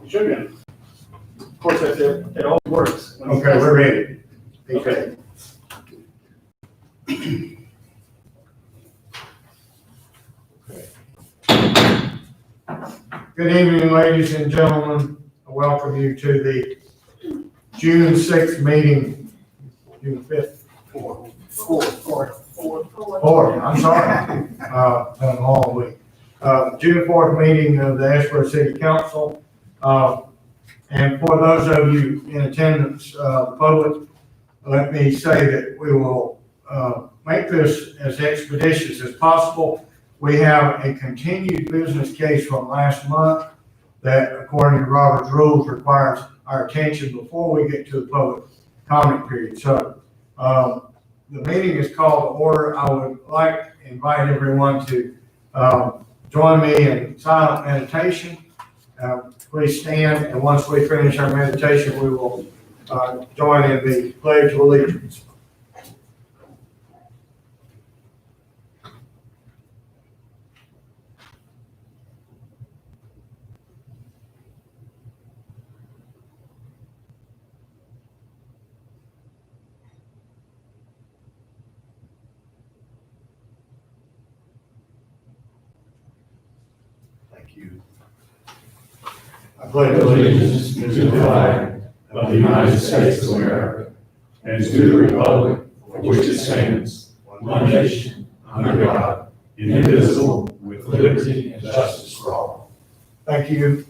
You should be. Of course, it always works. Okay, we're ready. Okay. Good evening, ladies and gentlemen. I welcome you to the June 6th meeting, June 5th. Fourth, I'm sorry. Been a long week. June 4th meeting of the Asheboro City Council. And for those of you in attendance, the public, let me say that we will make this as expeditious as possible. We have a continued business case from last month that, according to Robert's rules, requires our attention before we get to the public comment period. So the meeting is called to order. I would like to invite everyone to join me in silent meditation. Please stand, and once we finish our meditation, we will join in the Pledge of Allegiance. Thank you. I pledge allegiance to the flag of the United States of America and to the republic for which it stands, one nation, under God, indivisible, with liberty and justice for all. Thank you.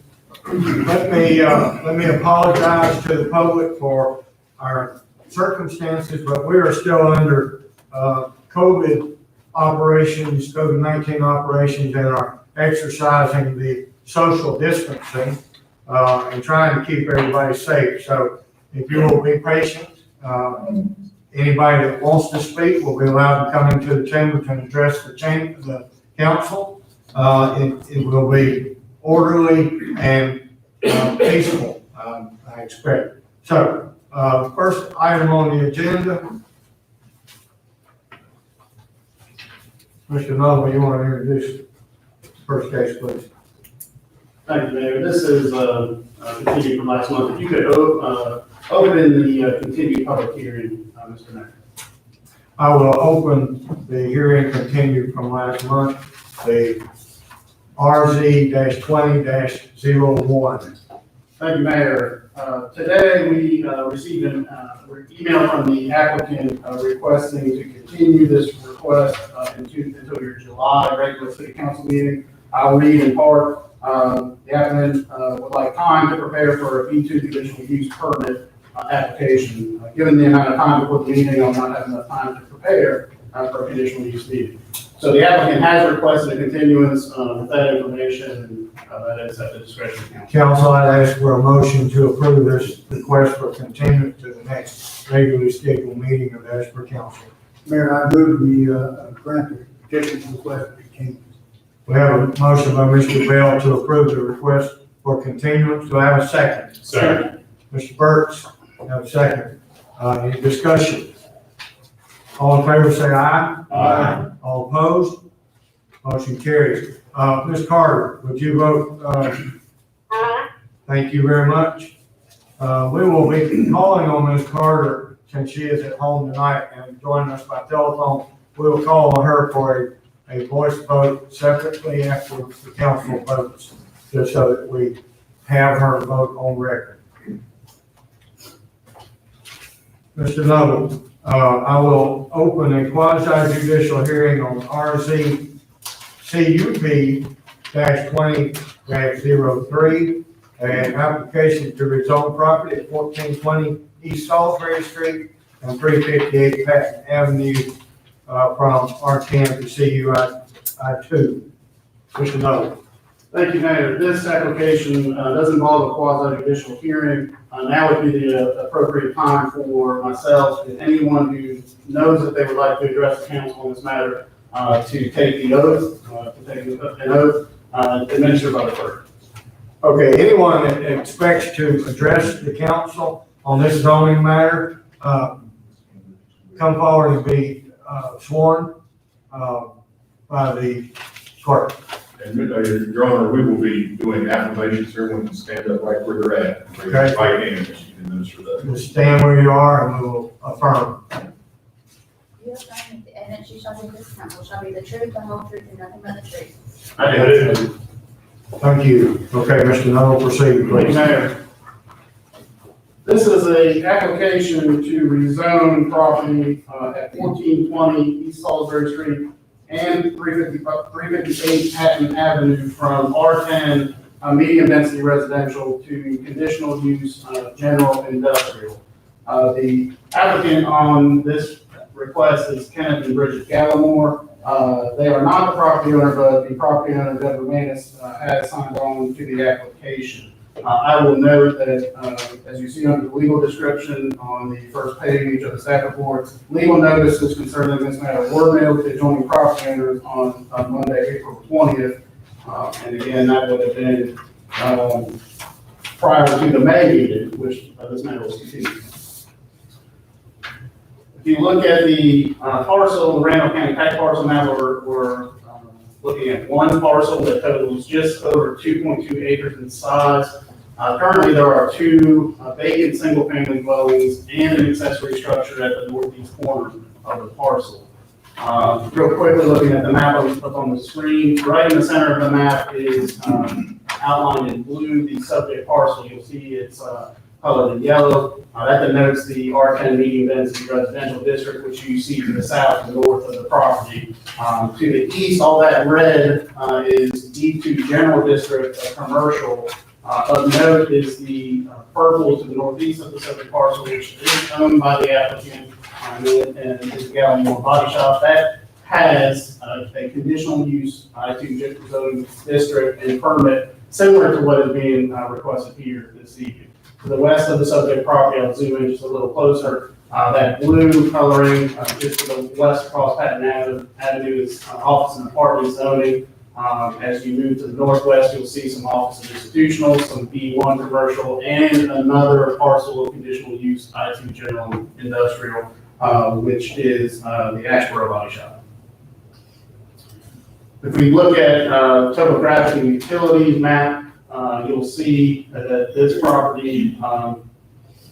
Let me apologize to the public for our circumstances, but we are still under COVID operations, COVID-19 operations, and are exercising the social distancing and trying to keep everybody safe. So if you will be patient, anybody that wants to speak will be allowed to come into the chamber to address the council. It will be orderly and peaceful, I expect. So first item on the agenda. Mr. Noble, you want to introduce the first case, please? Thank you, Mayor. This is continued from last month. If you could open the continued public hearing, Mr. Mayor. I will open the hearing continued from last month, the RZ-20-01. Thank you, Mayor. Today we received an email from the applicant requesting to continue this request until your July regular city council meeting. I'll read in part. The applicant would like time to prepare for a B2 conditional use permit application. Given the amount of time before the meeting, I'll not have enough time to prepare for a conditional use meeting. So the applicant has requested a continuance with that information. That is at the discretion of council. Council, I'd ask for a motion to approve this request for continuance to the next regularly scheduled meeting of the Asheboro Council. Mayor, I move the grant the petition request for continuance. We have a motion by Mr. Bell to approve the request for continuance. Do I have a second? Second. Mr. Burks, I have a second. Any discussion? All in favor say aye. Aye. All opposed? Motion carries. Ms. Carter, would you vote? Aye. Thank you very much. We will be calling on Ms. Carter since she is at home tonight and joining us by telephone. We will call on her for a voice vote separately after the council votes, just so that we have her vote on record. Mr. Noble, I will open a quasi-judicial hearing on RZ-CUP-20-03, an application to rezone property at 1420 East Salisbury Street and 358 Patton Avenue from R10 to CUI2. Mr. Noble. Thank you, Mayor. This application does involve a quasi-judicial hearing. Now would be the appropriate time for myself and anyone who knows that they would like to address the council on this matter to take the oath, administered by the clerk. Okay, anyone that expects to address the council on this zoning matter, come forward and be sworn by the clerk. And Your Honor, we will be doing affirmations here. Everyone can stand up right where they're at. Raise your Okay. right hand as you administer that. Just stand where you are and we will affirm. You have signed the evidence you shall give this council shall be the truth, the whole truth, and nothing but the truth. I do. Thank you. Okay, Mr. Noel, proceed, please. Mayor. This is a application to rezone property at 1420 East Salisbury Street and 358 Hatton Avenue from R10 medium density residential to conditional use general industrial. The applicant on this request is Kenneth and Bridget Gallimore. They are not the property owner, but the property owner, Deborah Manis, has signed on to the application. I will note that, as you see under the legal description on the first page of the staff report, legal notices concerning this matter were mailed to adjoining property owners on Monday, April 20th. And again, that would have been prior to the May meeting, which this matter was continued. If you look at the parcel, the Randall County tax parcel map, we're looking at one parcel that totals just over 2.2 acres in size. Currently, there are two vacant single-family dwellings and an accessory structure at the northeast corner of the parcel. Real quickly, looking at the map up on the screen, right in the center of the map is outlined in blue the subject parcel. You'll see it's colored in yellow. That denotes the R10 medium density residential district, which you see to the south and north of the property. To the east, all that red is D2 general district commercial. Of note is the purple to the northeast of the subject parcel, which is owned by the applicant and is Gallimore Body Shop. That has a conditional use I-2 zoning district and permit similar to what is being requested here this evening. To the west of the subject property, I'll zoom in just a little closer. That blue coloring just to the west across Patton Avenue is office and apartment zoning. As you move to the northwest, you'll see some office and institutional, some B1 commercial, and another parcel of conditional use I2 general industrial, which is the Ashboro Body Shop. If we look at topographic and utilities map, you'll see that this property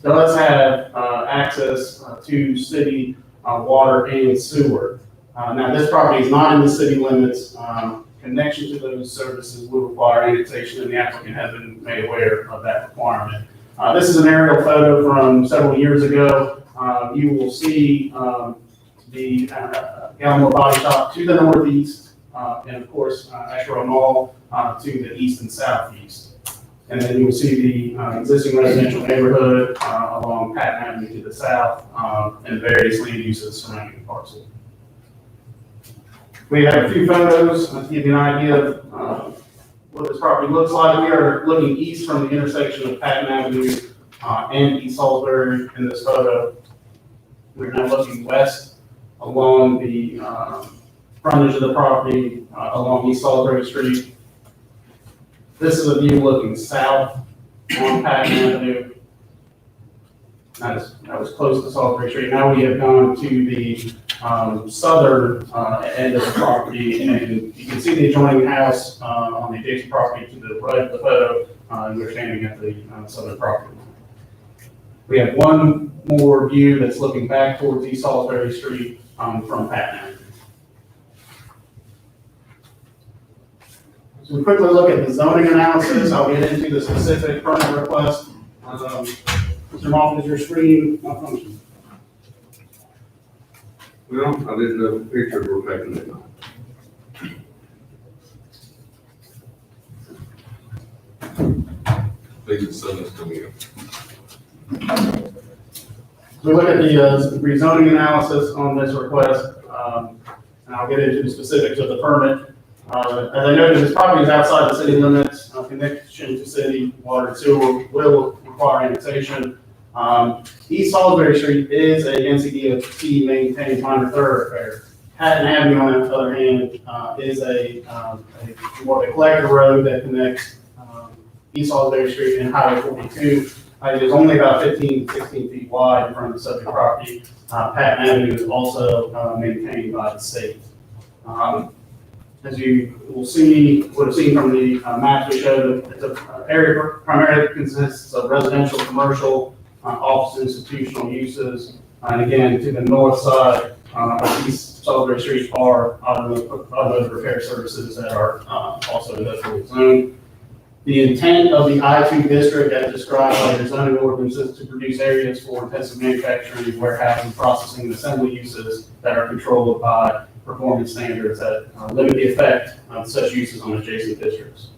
does have access to city water and sewer. Now, this property is not in the city limits. Connection to those services will require annexation, and the applicant has been made aware of that requirement. This is an aerial photo from several years ago. You will see the Gallimore Body Shop to the northeast, and of course, Ashboro Mall to the east and southeast. And then you will see the existing residential neighborhood along Patton Avenue to the south, and various land uses surrounding the parcel. We have a few photos to give you an idea of what this property looks like. We are looking east from the intersection of Patton Avenue and East Salisbury in this photo. We're now looking west along the frontage of the property along East Salisbury Street. This is a view looking south on Patton Avenue. That was close to Salisbury Street. Now we have gone to the southern end of the property, and you can see the adjoining house on the adjacent property to the right of the photo, and we're standing at the southern property. We have one more view that's looking back towards East Salisbury Street from Patton Avenue. So we quickly look at the zoning analysis. I'll get into the specific permit request. Mr. Moffitt, is your screen malfunction? Well, I didn't know the pictures were taking it. Maybe the sun is coming up. We look at the rezoning analysis on this request, and I'll get into the specifics of the permit. As I noted, this property is outside the city limits. Connection to city water and sewer will require annexation. East Salisbury Street is a NCDOT maintained minor thoroughfare. Hatton Avenue, on the other hand, is a more of a collector road that connects East Salisbury Street and Highway 42. It is only about 15 to 16 feet wide in front of the subject property. Patton Avenue is also maintained by the state. As you will see, would have seen from the maps we showed, it's an area primarily consists of residential, commercial, office, institutional uses. And again, to the north side of East Salisbury Street are automotive repair services that are also industrial zoned. The intent of the I-2 district, as described by the zoning ordinance, is to produce areas for intensive manufacturing, warehousing, processing, and assembly uses that are controlled by performance standards that limit the effect of such uses on adjacent districts.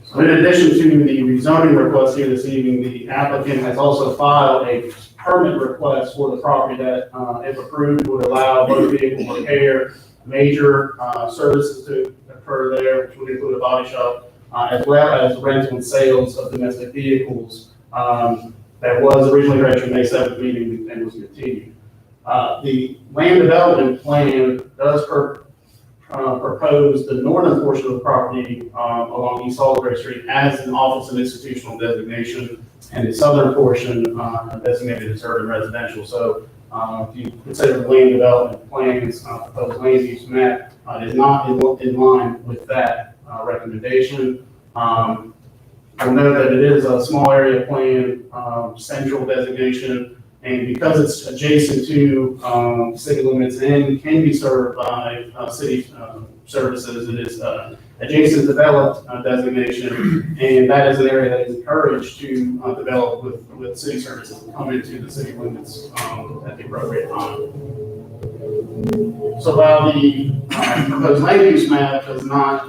So in addition to the rezoning request here this evening, the applicant has also filed a permit request for the property that, if approved, would allow motor vehicle repair, major services to occur there, which would include a body shop, as well as rental and sales of domestic vehicles that was originally read to May 7th meeting and was continued. The land development plan does propose the northern portion of the property along East Salisbury Street as an office and institutional designation, and the southern portion designated as urban residential. So if you consider the land development plans, proposed land use map is not in line with that recommendation. You'll note that it is a small area plan, central designation, and because it's adjacent to city limits and can be served by city services, it is adjacent developed designation, and that is an area that is encouraged to develop with city services to come into the city limits at the appropriate time. So while the proposed land use map does not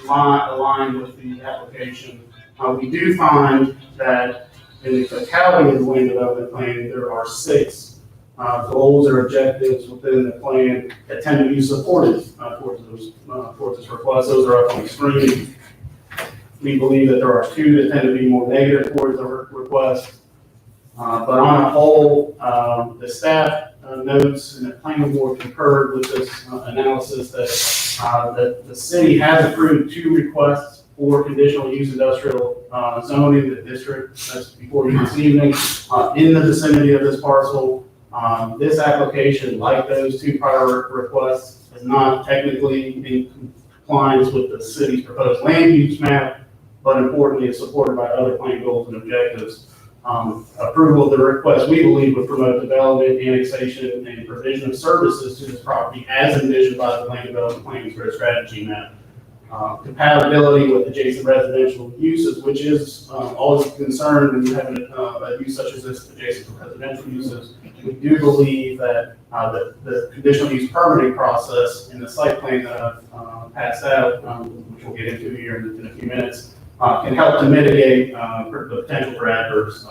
align with the application, we do find that in the totality of the land development plan, there are 6 goals or objectives within the plan that tend to be supportive towards this request. Those are up on the screen. We believe that there are 2 that tend to be more negative towards the request. But on a whole, the staff notes and the planning board concurred with this analysis that the city has approved 2 requests for conditional use industrial zoning. The district that's before you this evening in the vicinity of this parcel. This application, like those 2 prior requests, is not technically in compliance with the city's proposed land use map, but importantly, is supported by other plan goals and objectives. Approval of the request, we believe, would promote development, annexation, and provision of services to this property as envisioned by the land development plan for a strategy map. Compatibility with adjacent residential uses, which is always a concern when you have a use such as this adjacent to residential uses. We do believe that the conditional use permitting process in the site plan that I've passed out, which we'll get into here in a few minutes, can help to mitigate the potential for adverse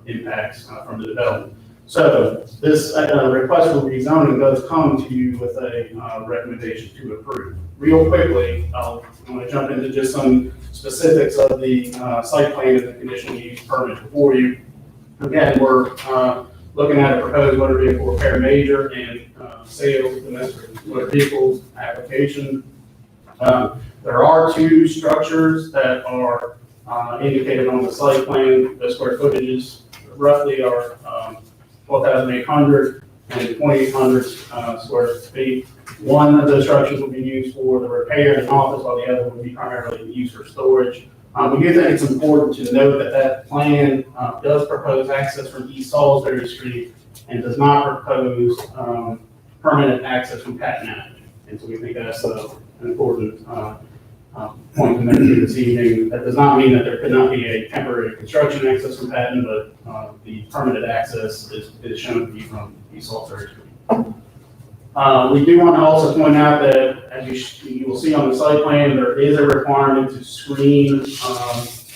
impacts from the development. So this request for rezoning does come to you with a recommendation to approve. Real quickly, I'm going to jump into just some specifics of the site plan and the conditional use permit before you. Again, we're looking at a proposed motor vehicle repair major and sales of domestic motor vehicles application. There are 2 structures that are indicated on the site plan. The square footages roughly are 12,800 and 2,800 square feet. One of those structures will be used for the repair and office, while the other will be primarily used for storage. We do think it's important to note that that plan does propose access from East Salisbury Street and does not propose permanent access from Patton Avenue. And so we think that's an important point to make this evening. That does not mean that there could not be a temporary construction access from Patton, but the permanent access is shown to be from East Salisbury Street. We do want to also point out that, as you will see on the site plan, there is a requirement to screen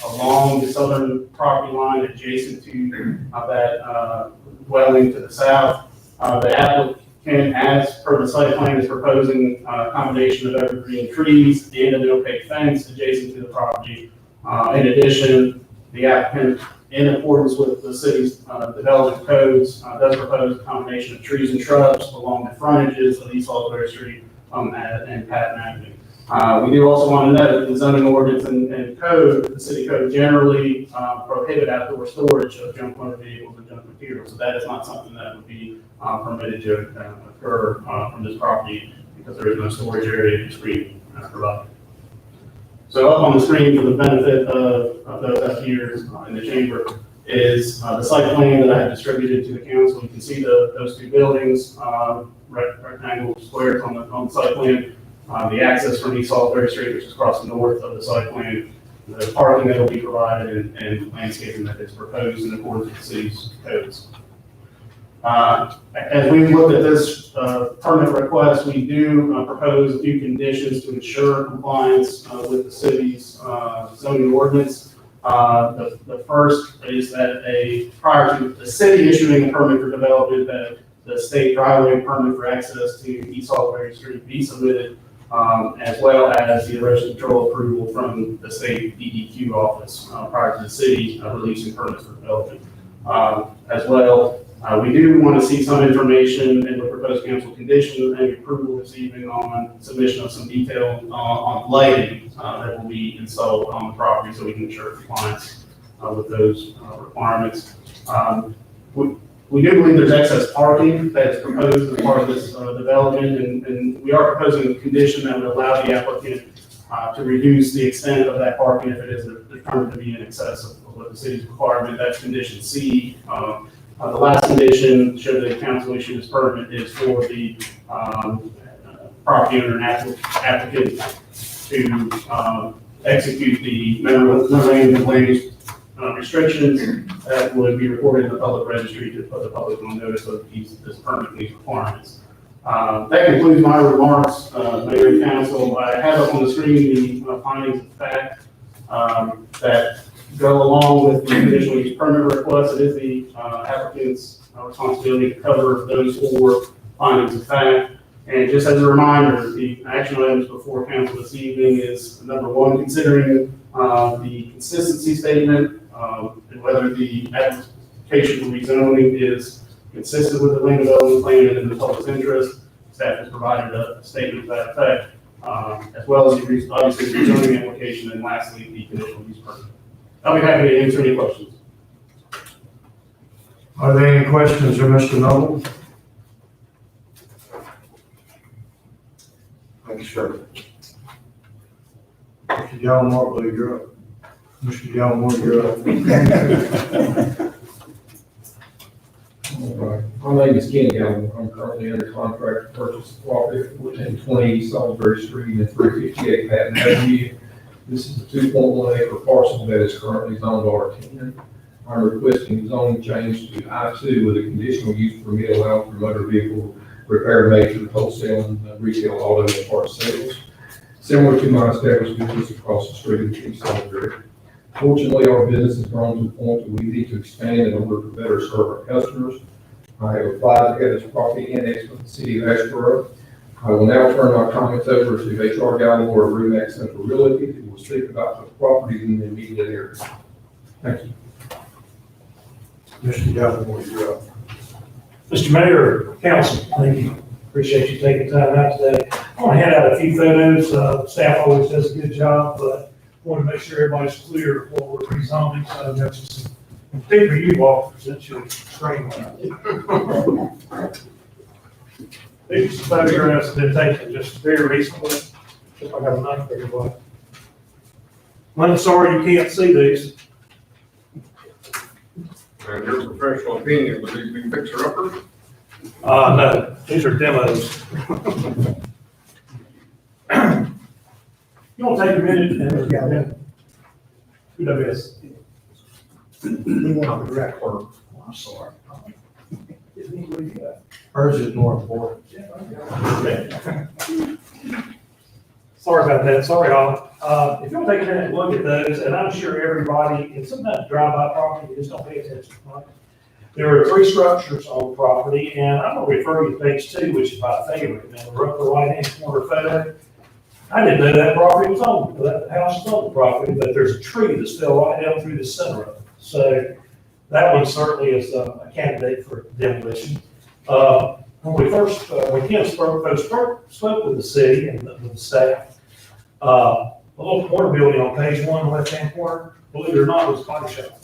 along the southern property line adjacent to that dwelling to the south. The applicant, as per the site plan, is proposing a combination of evergreen trees and an opaque fence adjacent to the property. In addition, the applicant, in accordance with the city's development codes, does propose a combination of trees and shrubs along the frontages of East Salisbury Street and Patton Avenue. We do also want to note that the zoning ordinance and code, the city code generally prohibit outdoor storage of junk motor vehicles and junk materials. So that is not something that would be permitted to occur from this property. because there is no storage area to screen provided. So up on the screen for the benefit of those up here in the chamber is the site plan that I have distributed to the council. You can see those two buildings, rectangle squares on the site plan, the access from East Salisbury Street, which is across the north of the site plan, the parking that will be provided, and landscaping that is proposed in accordance with the city's codes. As we looked at this permit request, we do propose a few conditions to ensure compliance with the city's zoning ordinance. The first is that prior to the city issuing a permit for development, that the state driveway permit for access to East Salisbury Street be submitted, as well as the erosion control approval from the state DEQ office prior to the city releasing permits for development. As well, we do want to see some information in the proposed council condition and approval this evening on submission of some detail on lighting that will be installed on the property so we can ensure compliance with those requirements. We do believe there's excess parking that is proposed as part of this development, and we are proposing a condition that would allow the applicant to reduce the extent of that parking if it is determined to be in excess of what the city's requirement. That's condition C. The last condition, should the council issue this permit, is for the property owner and applicant to execute the memorandum of land use restrictions that would be recorded in the public registry to put the public on notice of this permit and these requirements. That concludes my remarks, Mayor and Council. I have up on the screen the findings of fact that go along with the conditional use permit request. It is the applicant's responsibility to cover those 4 findings of fact. And just as a reminder, the action items before council this evening is number 1, considering the consistency statement and whether the application for rezoning is consistent with the land development plan and in the public's interest. Staff has provided a statement to that effect, as well as obviously the rezoning application, and lastly, the conditional use permit. I'll be happy to answer any questions. Are there any questions of Mr. Noble? Thank you, sir. Mr. Gallimore, please, you're up. Mr. Gallimore, you're up. All right. My name is Ken Gallimore. I'm currently under contract to purchase the property at 1420 Salisbury Street and 358 Patton Avenue. This is a 2.1 acre parcel that is currently zoned R10. I'm requesting zoning change to I2 with a conditional use permit allowing for motor vehicle repair, major, wholesale, and retail auto and parts sales, similar to my established business across the street in East Salisbury. Fortunately, our business has grown to the point that we need to expand in order to better serve our customers. I have applied to have this property annexed with the city of Asheboro. I will now turn my comments over to HR Gallimore of Remax Central Realty, who will speak about the properties in the immediate area. Thank you. Mr. Gallimore, you're up. Mr. Mayor, Council, thank you. Appreciate you taking time out today. I want to hand out a few photos. Staff always does a good job, but I want to make sure everybody's clear of what we're rezoning. So that's just, particularly you all, since you're screen. These photographs have been taken just very recently. If I got enough for everybody. I'm sorry you can't see these. And your professional opinion, would these be fixer-uppers? No, these are demos. You want to take a minute and Yeah, yeah. who that We want the direct work. I'm sorry. Hers is more important. Sorry about that. Sorry, all. If you'll take a minute and look at those, and I'm sure everybody, and sometimes drive by property, you just don't pay attention. Right? There are 3 structures on the property, and I'm going to refer you to page 2, which is my favorite. Now, the upper right-hand corner photo. I didn't know that property was on, that house was on the property, but there's a tree that's still right down through the center of it. So that one certainly is a candidate for demolition. When we first, when Ken spoke with the city and with the staff, a little corner building on page 1, left-hand corner, believe it or not, was a body shop.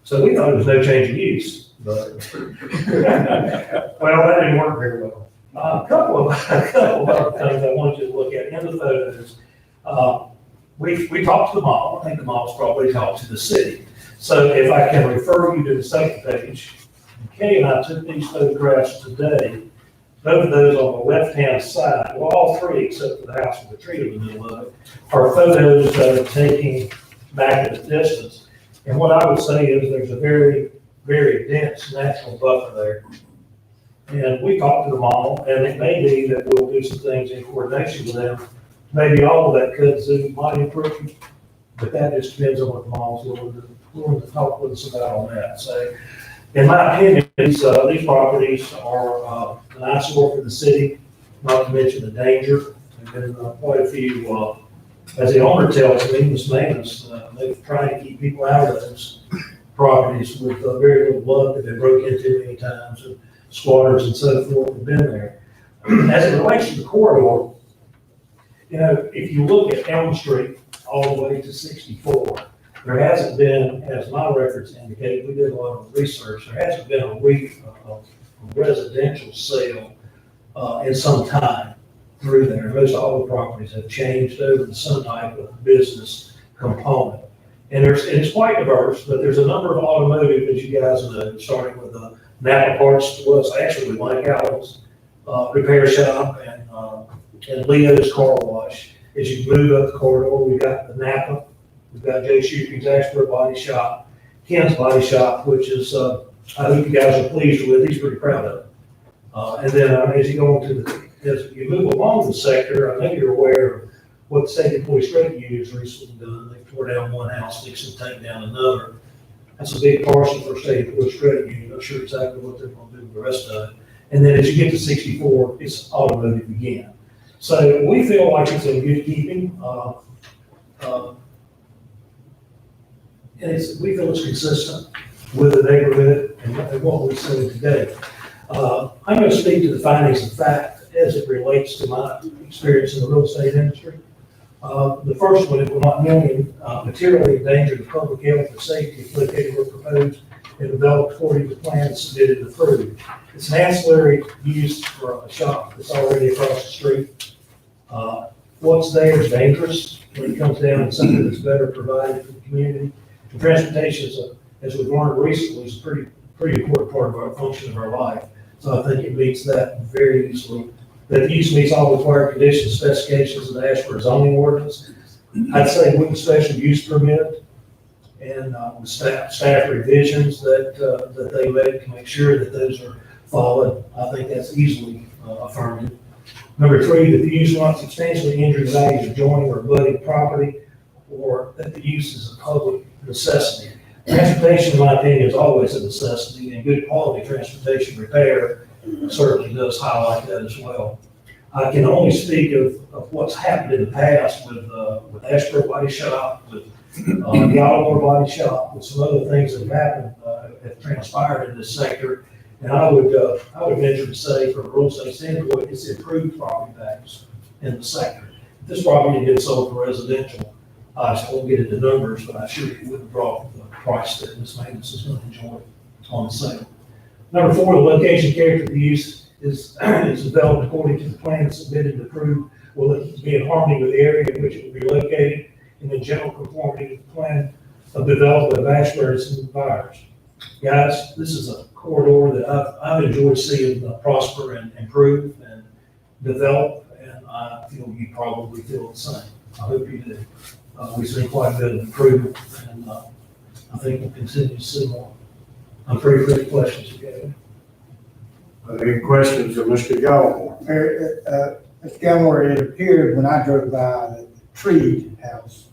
So we thought there was no change of use, but well, that didn't work very well. A couple of other things I wanted you to look at in the photos. We talked to the mall. I think the mall's probably talked to the city. So if I can refer you to the second page, Kay and I took these photographs today. Both of those on the left-hand side, well, all three except for the house with the tree in the middle of it, are photos that are taken back at a distance. And what I would say is there's a very, very dense natural buffer there. And we talked to the mall, and it may be that we'll do some things in coordination with them. Maybe all of that kudzu might improve, but that just depends on what the mall's willing to talk with us about on that. So, in my opinion, these properties are an eyesore for the city, not to mention the danger. There's been quite a few, as the owner tells me, Ms. Manus, they've tried to keep people out of those properties with very little luck that they broke into many times, and squatters and so forth have been there. As it relates to the corridor, you know, if you look at Elm Street all the way to 64, there hasn't been, as my records indicate, we did a lot of research, there hasn't been a residential sale in some time through there. Most all the properties have changed over to some type of business component. And it's quite diverse, but there's a number of automotive, as you guys know, starting with the Napa Parts, well, it's actually Mike Allen's repair shop and Leo's car wash. As you move up the corridor, we've got the Napa, we've got Jay Shooting's Expert Body Shop, Ken's Body Shop, which is, I think you guys are pleased with, he's pretty proud of it. And then as you go into as you move along the sector, I know you're aware of what the State Employees Credit Union has recently done. They tore down one house, fixing to take down another. That's a big parcel for State Employees Credit Union. Not sure exactly what they're going to do with the rest of it. And then as you get to 64, it's automotive again. So we feel like it's in good keeping. And we feel it's consistent with the neighborhood and what we see today. I'm going to speak to the findings of fact as it relates to my experience in the real estate industry. The first one, it will not materially endanger the public health or safety if located or proposed and developed according to plans submitted and approved. It's an ancillary use for a shop that's already across the street. What's there is dangerous when it comes down to something that's better provided for the community. And transportation, as we've learned recently, is a pretty important part of our function of our life. So I think it meets that very easily. That use meets all required conditions, specifications of the Ashford zoning ordinance. I'd say with the special use permit and with staff revisions that they make to make sure that those are followed, I think that's easily affirmed. Number three, that the use will not substantially injure the values of adjoining or abutting property, or that the use is a public necessity. Transportation, in my opinion, is always a necessity, and good quality transportation repair certainly does highlight that as well. I can only speak of what's happened in the past with Ashford Body Shop, with Gallimore Body Shop, with some other things that have happened, have transpired in this sector. And I would venture to say, from a real estate standpoint, it's improved property values in the sector. If this property had been sold for residential, I just won't get into numbers, but I sure it wouldn't draw the price that Ms. Maintenance is going to enjoy on the sale. Number four, the location character of the use is developed according to the plan submitted and approved. Will it be in harmony with the area in which it will be located and in general conformity with the plan of development of Ashford and its environs? Guys, this is a corridor that I've enjoyed seeing prosper and improve and develop, and I feel you probably feel the same. I hope you do. We've seen quite a bit of improvement, and I think we'll continue to see more. I'm free for any questions you have. Any questions of Mr. Gallimore? Mr. Gilmore, it appeared when I drove by that the tree house.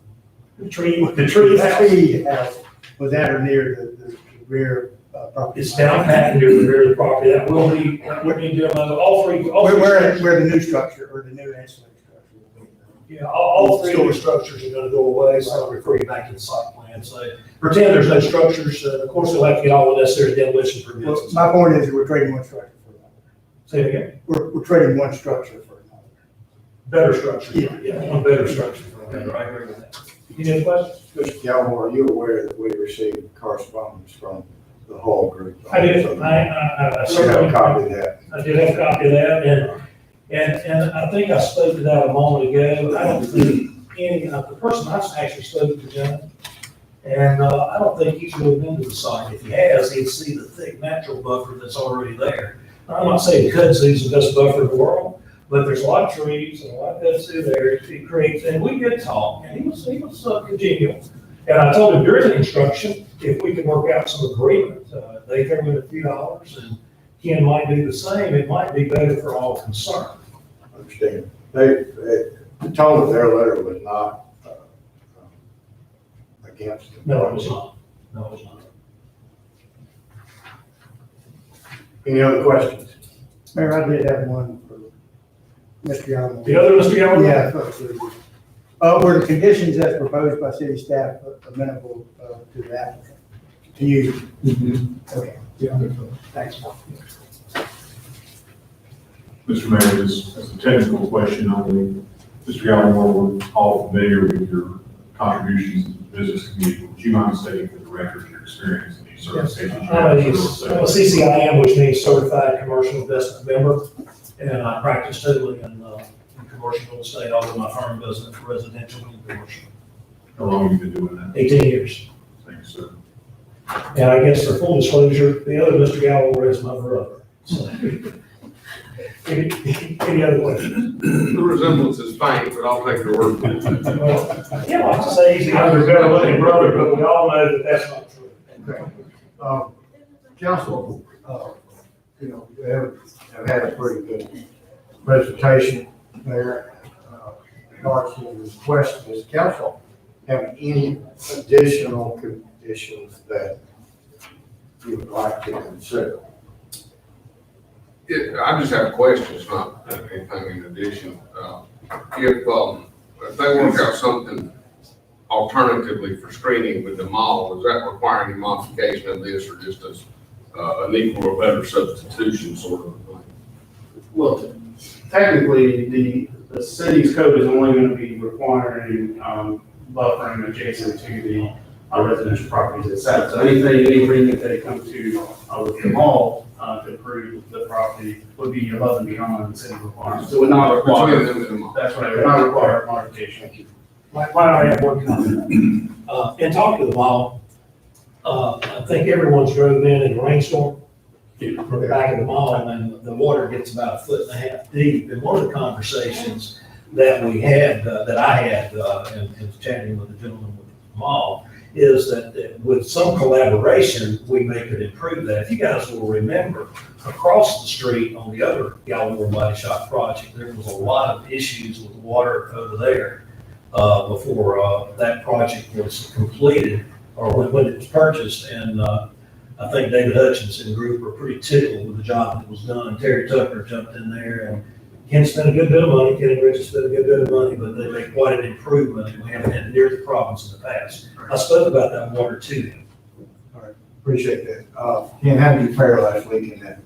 The tree house. Tree house was at or near the rear property. It's down pat near the rear of the property. That will be demo. All three. Where the new structure or the new ancillary structure will be. Yeah, all three of the structures are going to go away, so I'll refer you back to the site plan. So pretend there's no structures. Of course, we'll have to get all the necessary demolition permits. Well, my point is we're trading one structure for another. Say it again. We're trading one structure for another. Better structure. Yeah. One better structure for a better. I agree with that. Any other questions? Mr. Gallimore, are you aware that we received correspondence from the whole group. I did, So I you have a certainly, copy of that. I did have a copy of that, and I think I spoke to that a moment ago. I don't think any, the person I actually spoke to, John, and I don't think he's really been to the site. If he has, he'd see the thick natural buffer that's already there. I'm not saying kudzu's the best buffer in the world, but there's a lot of trees and a lot of kudzu there. It creates, and we did talk, and he was congenial. And I told him during the construction, if we could work out some agreement, they throw in a few dollars and Ken might do the same, it might be better for all concerned. Understand. The tone of their letter was not against it. No, it was not. No, it was not. Any other questions? Mayor, I did have one for Mr. Young. The other, Mr. Gallagher? Yeah, were the conditions as proposed by city staff amenable to the applicant? To you? Okay. Yeah. Thanks. Mr. Mayor, as a technical question only, Mr. Gallimore, we're all familiar with your contributions to the business community. Would you mind stating for the record your experience in these certifications? I'm a CCIM, which means Certified Commercial Investment Member, and I practice totally in commercial real estate, although my firm does it for residential and commercial. How long have you been doing that? 18 years. Thank you, sir. And I guess for full disclosure, the other Mr. Gallagher is my brother. So, any other questions? The resemblance is faint, but I'll take your word for it. Well, I can't like to say he's the other better looking brother, but we all know that that's not true. Okay. Council, you have had a pretty good presentation there. In regards to the request, does council have any additional conditions that you would like to consider? Yeah, I just have questions, not anything in addition. If they work out something alternatively for screening with the mall, does that require any modification of this or just as an equal or better substitution sort of thing? Well, technically, the city's code is only going to be requiring buffering adjacent to the residential properties itself. So any agreement that they come to with the mall to approve the property would be above and beyond the city requirements. So it would not Between require, them and the mall. that's right, it would not require modification. Why don't I have one comment? In talking to the mall, I think everyone's drove in a rainstorm from the back of the mall, and the water gets about 1.5 feet deep. And one of the conversations that we had, that I had in chatting with the gentleman with the mall, is that with some collaboration, we could improve that. If you guys will remember, across the street on the other Gallimore Body Shop project, there was a lot of issues with water over there before that project was completed, or when it was purchased. And I think David Hutchinson group were pretty tickled with the job that was done. Terry Tucker jumped in there, and Ken spent a good bit of money, Kenny Bridges spent a good bit of money, but they made quite an improvement, and we haven't had near the problems in the past. I spoke about that water too. All right, appreciate that. Ken, how did you fare last week in that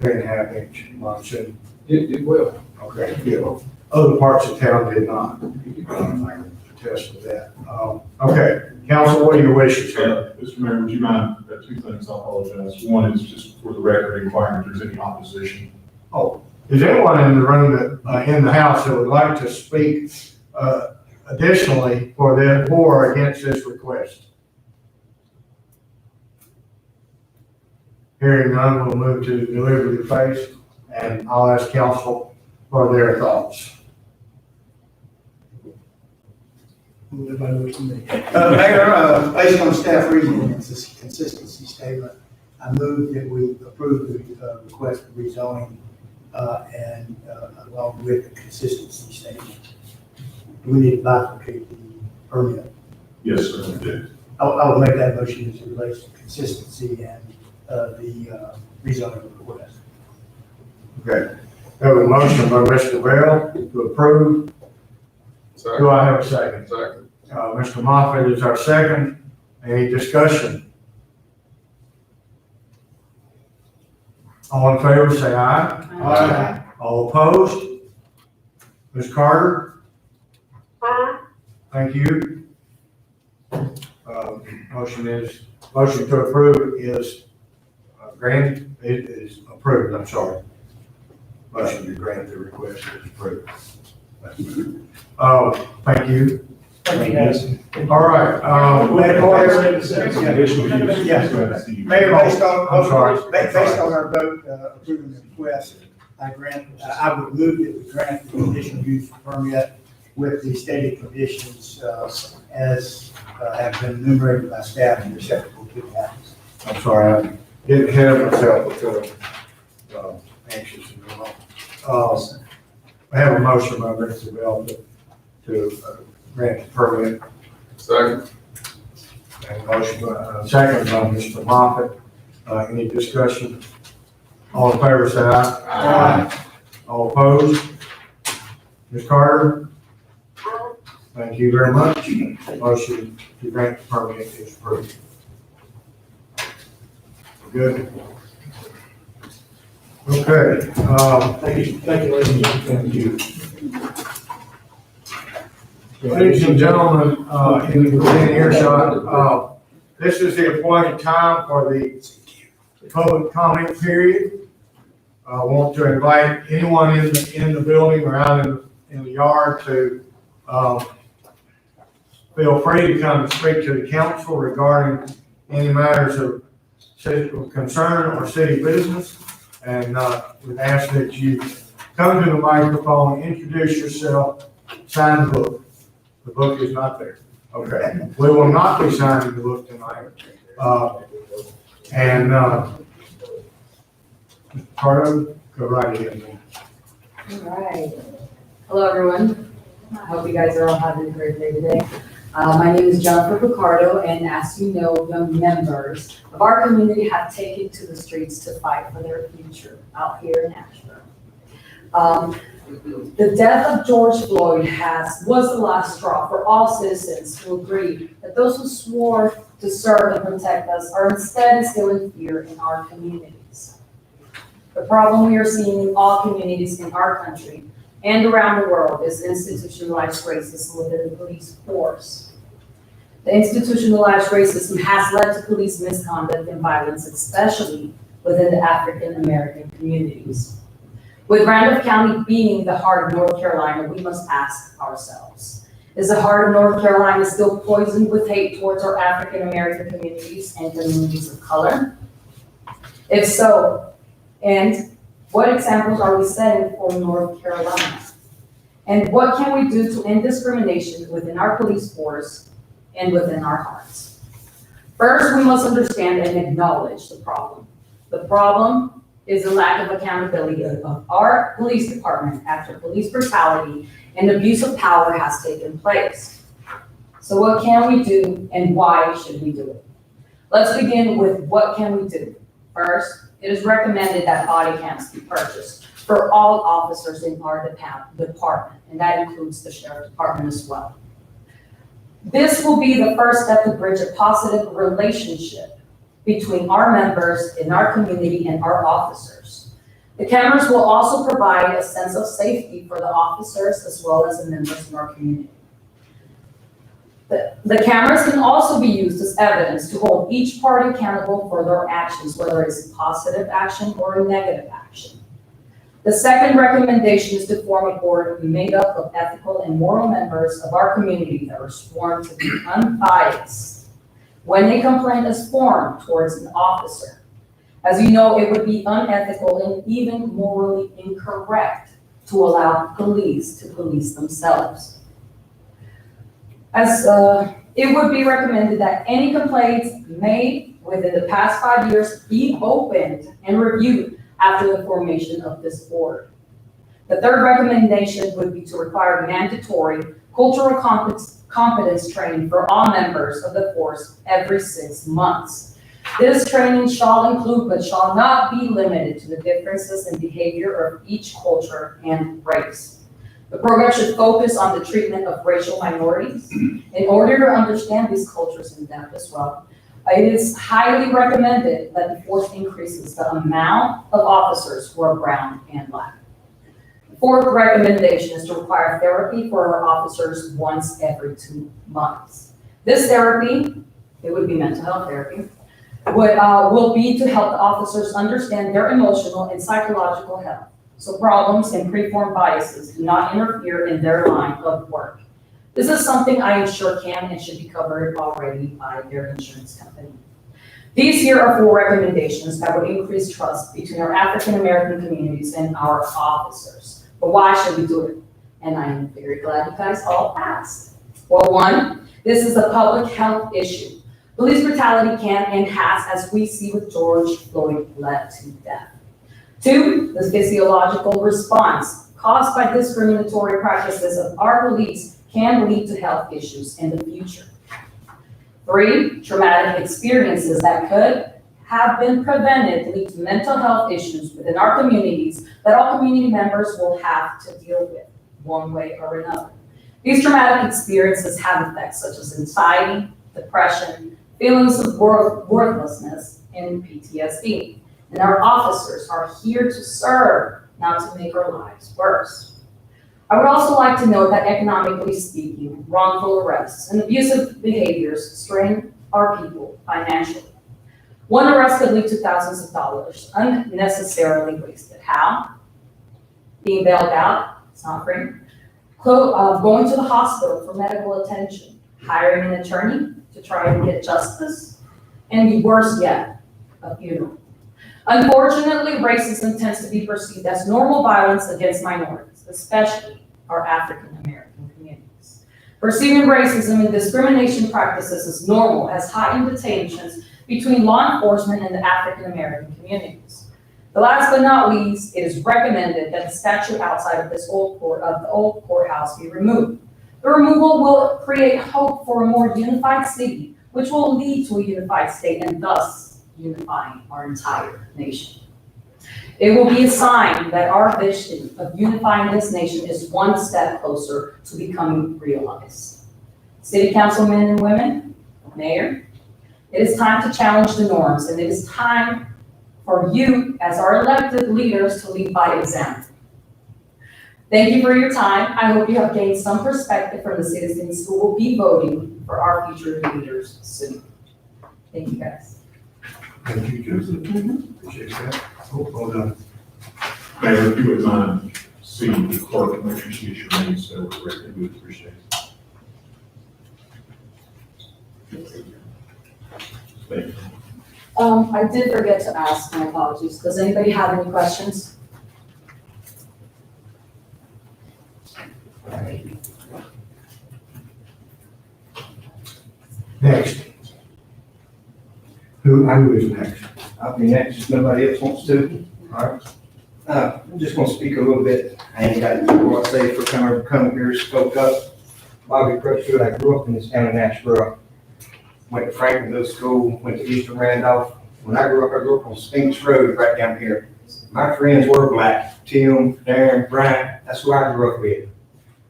3.5 inch monsoon? It will. Okay, good. Other parts of town did not. I can attest to that. Okay, council, what are your wishes here? Mr. Mayor, would you mind, two things, I apologize. One is just for the record, inquiring if there's any opposition. Oh, is anyone in the room that, in the house that would like to speak additionally for or against this request? Hearing none, we'll move to the deliberative phase, and I'll ask council for their thoughts. Mayor, based on staff reasoning, it's a consistency statement. I move that we approve the request for rezoning and along with the consistency statement. We need to bifurcate the permit. Yes, sir, we did. I would make that motion as it relates to consistency and the rezoning request. Okay. We have a motion by Mr. Bell to approve. Do I have a second? Second. Mr. Moffitt is our second. Any discussion? All in favor, say aye. Aye. All opposed? Ms. Carter? Thank you. Motion to approve is granted, it is approved, I'm sorry. Motion to grant the request is approved. Thank you. Thank you, guys. All right, Mayor, Mayor, based on, I'm sorry. based on our vote approving the request, I would move that we grant the conditional use permit with the stated conditions as have been enumerated by staff and acceptable to the applicant. I'm sorry, I'm getting ahead of myself because anxious and move on. I have a motion by Mr. Bell to grant the permit, Second. and a motion by, second by Mr. Moffett. Any discussion? All in favor, say aye. Aye. All opposed? Ms. Carter? Thank you very much. Motion to grant the permit is approved. Good. Okay, Thank you, ladies and gentlemen. thank you. Ladies and gentlemen, within earshot, this is the appointed time for the public comment period. I want to invite anyone in the building or out in the yard to, feel free to come and speak to the council regarding any matters of city concern or city business. And, we ask that you come to the microphone, introduce yourself, sign the book. The book is not there. Okay. We will not be signing the book tonight. Carter, go right ahead. All right. Hello, everyone. I hope you guys are all having a great day today. My name is Jennifer Picardo, and as you know, young members of our community have taken to the streets to fight for their future out here in Asheville. The death of George Floyd was the last straw for all citizens who agree that those who swore to serve and protect us are instead instilling fear in our communities. The problem we are seeing in all communities in our country and around the world is institutionalized racism within the police force. The institutionalized racism has led to police misconduct and violence, especially within the African American communities. With Randolph County being the heart of North Carolina, we must ask ourselves, is the heart of North Carolina still poisoned with hate towards our African American communities and communities of color? If so, and what examples are we setting for North Carolina? And what can we do to end discrimination within our police force and within our hearts? First, we must understand and acknowledge the problem. The problem is the lack of accountability of our police department after police brutality and abuse of power has taken place. So what can we do and why should we do it? Let's begin with what can we do. First, it is recommended that body cams be purchased for all officers in our department, and that includes the sheriff department as well. This will be the first step to bridge a positive relationship between our members in our community and our officers. The cameras will also provide a sense of safety for the officers as well as the members in our community. The cameras can also be used as evidence to hold each party accountable for their actions, whether it's a positive action or a negative action. The second recommendation is to form a board made up of ethical and moral members of our community that are sworn to be unbiased when a complaint is formed towards an officer. As you know, it would be unethical and even morally incorrect to allow police to police themselves. As it would be recommended that any complaints made within the past 5 years be opened and reviewed after the formation of this board. The third recommendation would be to require mandatory cultural competence training for all members of the force every 6 months. This training shall include but shall not be limited to the differences in behavior of each culture and race. The program should focus on the treatment of racial minorities in order to understand these cultures in depth as well. It is highly recommended that the force increases the amount of officers who are brown and black. The fourth recommendation is to require therapy for our officers once every 2 months. This therapy, it would be mental health therapy, will be to help the officers understand their emotional and psychological health, so problems and preformed biases do not interfere in their line of work. This is something I am sure can and should be covered already by their insurance company. These here are 4 recommendations that would increase trust between our African American communities and our officers. But why should we do it? And I am very glad you guys all asked. Well, 1, this is a public health issue. Police brutality can and has, as we see with George Floyd, led to death. 2, the physiological response caused by discriminatory practices of our police can lead to health issues in the future. 3, traumatic experiences that could have been prevented lead to mental health issues within our communities that all community members will have to deal with one way or another. These traumatic experiences have effects such as anxiety, depression, feelings of worthlessness, and PTSD. And our officers are here to serve, not to make our lives worse. I would also like to note that economically speaking, wrongful arrests and abusive behaviors strain our people financially. One arrest could lead to thousands of dollars unnecessarily wasted. How? Being bailed out, it's not free. Going to the hospital for medical attention, hiring an attorney to try and get justice, and worse yet, a funeral. Unfortunately, racism tends to be perceived as normal violence against minorities, especially our African American communities. Perceiving racism and discrimination practices as normal has heightened the tensions between law enforcement and the African American communities. The last but not least, it is recommended that the statue outside of the old courthouse be removed. The removal will create hope for a more unified city, which will lead to a unified state and thus unifying our entire nation. It will be a sign that our vision of unifying this nation is one step closer to becoming realized. City councilmen and women, mayor, it is time to challenge the norms, and it is time for you as our elected leaders to lead by example. Thank you for your time. I hope you have gained some perspective from the citizens who will be voting for our future leaders soon. Thank you, guys. Thank you, Joseph. Appreciate that. Well done. Mayor, if you would mind seeing the clerk, make sure she gets your name so we're ready, we would appreciate it. Thank you. I did forget to ask, my apologies. Does anybody have any questions? Next. Who is next? I'll be next if nobody else wants to. All right. I'm just gonna speak a little bit. I ain't got what I say for coming here, spoke up. Bobby Crutchfield, I grew up in this town of Nashville. Went to Franklin Middle School, went to Eastern Randolph. When I grew up on Spinks Road right down here. My friends were black. Tim, Darren, Brian, that's who I grew up with.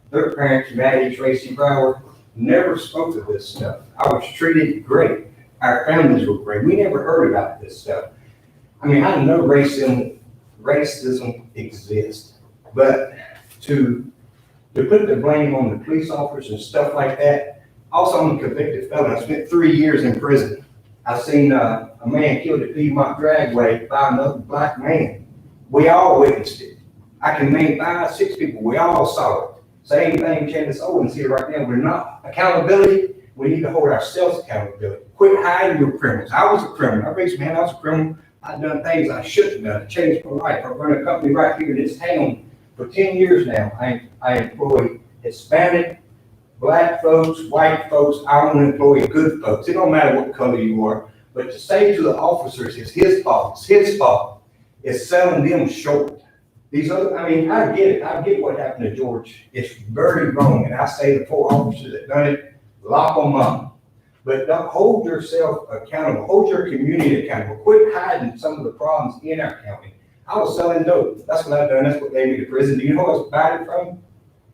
Their parents, Maddie, Tracy, Brower, never spoke of this stuff. I was treated great. Our families were great. We never heard about this stuff. I mean, I know racism exists, but to put the blame on the police officers and stuff like that. Also, I'm a convicted felon. I spent 3 years in prison. I seen a man killed at Piedmont Dragway by another black man. We all witnessed it. I can name 5, 6 people. We all saw it. Same thing, Candace Owens here right now. We're not accountability. We need to hold ourselves accountability. Quit hiding your criminals. I was a criminal. I raised my hand. I was a criminal. I've done things I shouldn't have done. I changed my life. I run a company right here in this town for 10 years now. I employ Hispanic, black folks, white folks. I want to employ good folks. It don't matter what color you are. But to say to the officers, it's his fault. It's his fault. It's selling them short. These other, I mean, I get it. I get what happened to George. It's very wrong. And I say the 4 officers that done it, lock them up. But don't hold yourself accountable. Hold your community accountable. Quit hiding some of the problems in our county. I was selling dope. That's what I've done. That's what gave me to prison. Do you know who I was buying it from?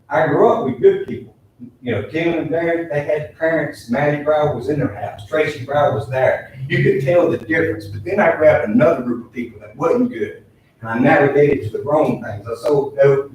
I grew up with good people. You know, Tim and Darren, they had parents. Maddie Brower was in their house. Tracy Brower was there. You could tell the difference. But then I grabbed another group of people that wasn't good. And I navigated to the wrong things. I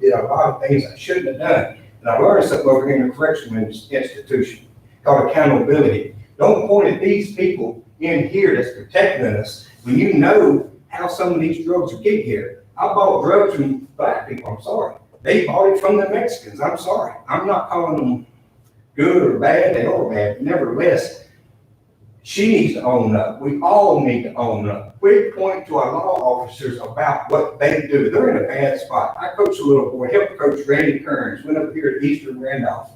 did a lot of things I shouldn't have done. And I learned something over here in a correctional institution called accountability. Don't point at these people in here that's protecting us when you know how some of these drugs are getting here. I bought drugs from black people, I'm sorry. They bought it from the Mexicans, I'm sorry. I'm not calling them good or bad, they are bad. Nevertheless, she needs to own up. We all need to own up. We point to our law officers about what they do. They're in a bad spot. I coached a little boy, helped coach Randy Kearns, went up here at Eastern Randolph.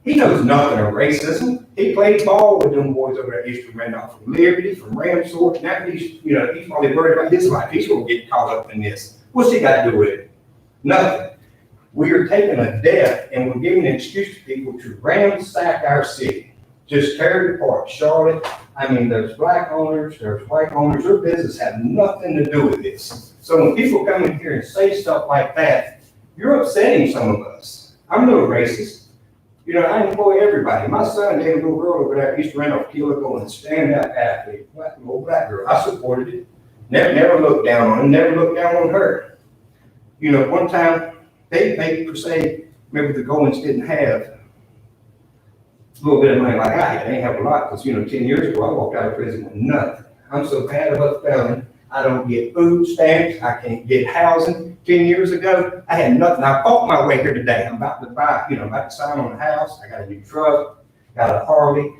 He knows nothing of racism. He played ball with them boys over at Eastern Randolph, from Liberty, from Ramsor. Now he's probably worried about his life. He's gonna get caught up in this. What's he got to do with it? Nothing. We are taking a death and we're giving an excuse to people to ransack our city. Just tear it apart. Charlotte, I mean, there's black owners, there's white owners, their business have nothing to do with this. So when people come in here and say stuff like that, you're upsetting some of us. I'm no racist. I employ everybody. My son dated a little girl over there at East Randolph, Keeler, and stand up athlete, little black girl. I supported it. Never looked down on him, never looked down on her. One time they per se, maybe the Goins didn't have a little bit of money like I had. They didn't have a lot because, 10 years ago, I walked out of prison with nothing. I'm so bad of a felon. I don't get food stamps. I can't get housing. 10 years ago, I had nothing. I fought my way here today. I'm about to buy, about to sign on a house. I got a new truck, got a Harley.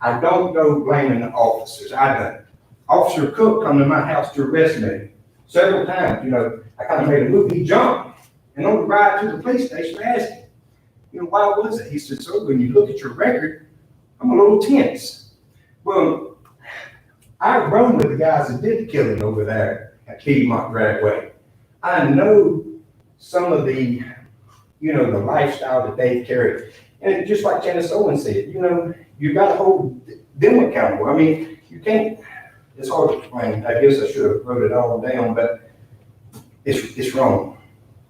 I don't go blaming the officers. I don't. Officer Cook come to my house to arrest me several times. I kind of made a move. He jumped. And on the ride to the police station, I asked him, why was it? He said, sir, when you look at your record, I'm a little tense. Well, I run with the guys that did the killing over there at Piedmont Bradway. I know some of the, the lifestyle that they carry. And just like Janice Owen said, you got to hold them accountable. I mean, you can't, it's hard to explain. I guess I should have wrote it all down, but it's wrong.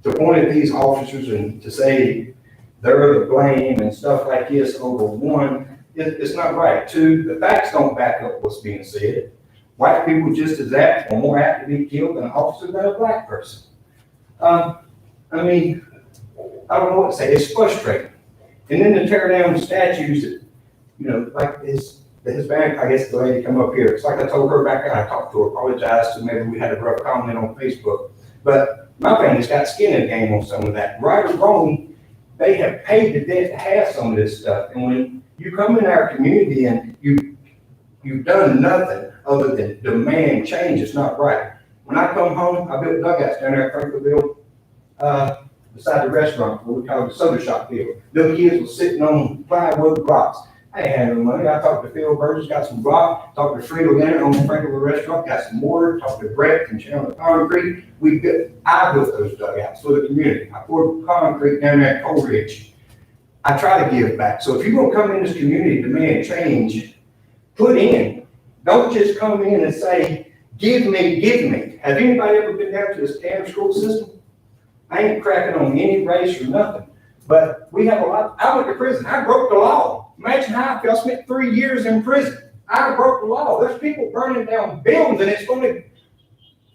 To point at these officers and to say they're the blame and stuff like this over one, it's not right. Two, the facts don't back up what's being said. White people just as apt or more apt to be killed than an officer than a black person. I don't know what to say. It's frustrating. And then to tear down the statues that, like this, the Hispanic, I guess the lady come up here. It's like I told her back then, I talked to her, apologized to maybe we had a rough comment on Facebook. But my family's got skin in the game on some of that. Right or wrong, they have paid the debt to have some of this stuff. And when you come in our community and you've done nothing other than demand change, it's not right. When I come home, I built dugouts down there at Franklinville, beside the restaurant, what we call the soda shop field. Little kids were sitting on plywood blocks. I ain't had no money. I talked to Phil Burgess, got some block, talked to Frito Leonard on the Franklinville restaurant, got some mortar, talked to Brett from Chandler Concrete. I built those dugouts for the community. I poured concrete down there at Coal Ridge. I try to give back. So if you're gonna come in this community, demand change, put in. Don't just come in and say, give me, give me. Have anybody ever been down to this damn school system? I ain't cracking on any race or nothing, but we have a lot. I went to prison. I broke the law. Imagine how I feel. I spent 3 years in prison. I broke the law. There's people burning down buildings and it's going to,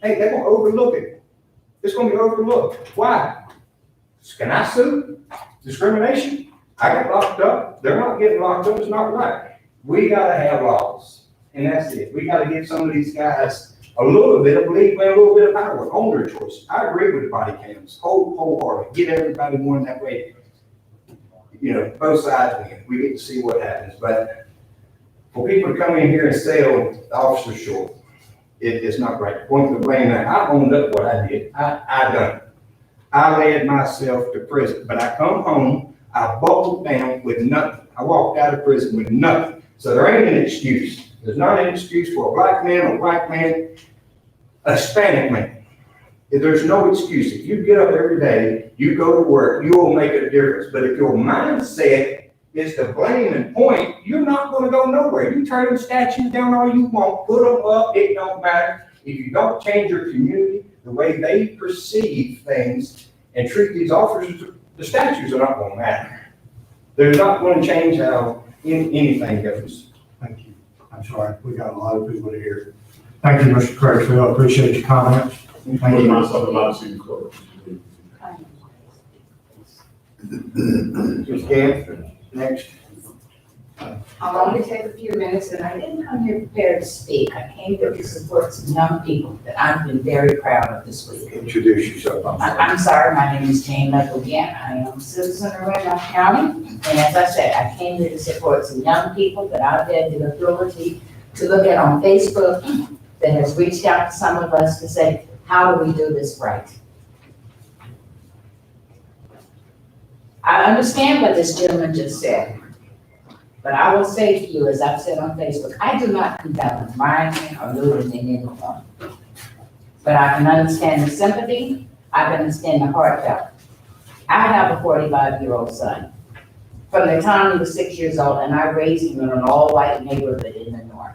hey, they're going to overlook it. It's going to be overlooked. Why? Can I sue? Discrimination? I got locked up. They're not getting locked up. It's not right. We got to have laws. And that's it. We got to give some of these guys a little bit of belief and a little bit of power on their choice. I agree with the body cams. Wholehearted. Get everybody going that way. Both sides win. We get to see what happens. But for people to come in here and sell the officer short, it's not right. Point the blame that I owned up what I did. I done it. I led myself to prison. But I come home, I buckled down with nothing. I walked out of prison with nothing. So there ain't an excuse. There's not an excuse for a black man, a white man, a Hispanic man. There's no excuse. If you get up every day, you go to work, you will make a difference. But if your mindset is to blame and point, you're not going to go nowhere. You turn them statues down all you want, put them up, it don't matter. If you don't change your community, the way they perceive things and treat these officers, the statues are not going to matter. They're not going to change how anything goes. Thank you. I'm sorry, we got a lot of people to hear. Thank you, Mr. Crutchfield. I appreciate your comments. Thank you. Myself about to see the clerk. Ms. Camp, next. I'll only take a few minutes, and I didn't come here prepared to speak. I came here to support some young people that I've been very proud of this week. Introduce yourself. I'm sorry, my name is Jane Michael again. I am a citizen of Randolph County, and as I said, I came here to support some young people that I've had the ability to look at on Facebook that has reached out to some of us to say, how do we do this right? I understand what this gentleman just said, but I will say to you, as I've said on Facebook, I do not condone rioting or looting in any form. But I can understand the sympathy, I can understand the heartfelt. I have a 45-year-old son. From the time he was 6 years old, and I raised him in an all-white neighborhood in the north.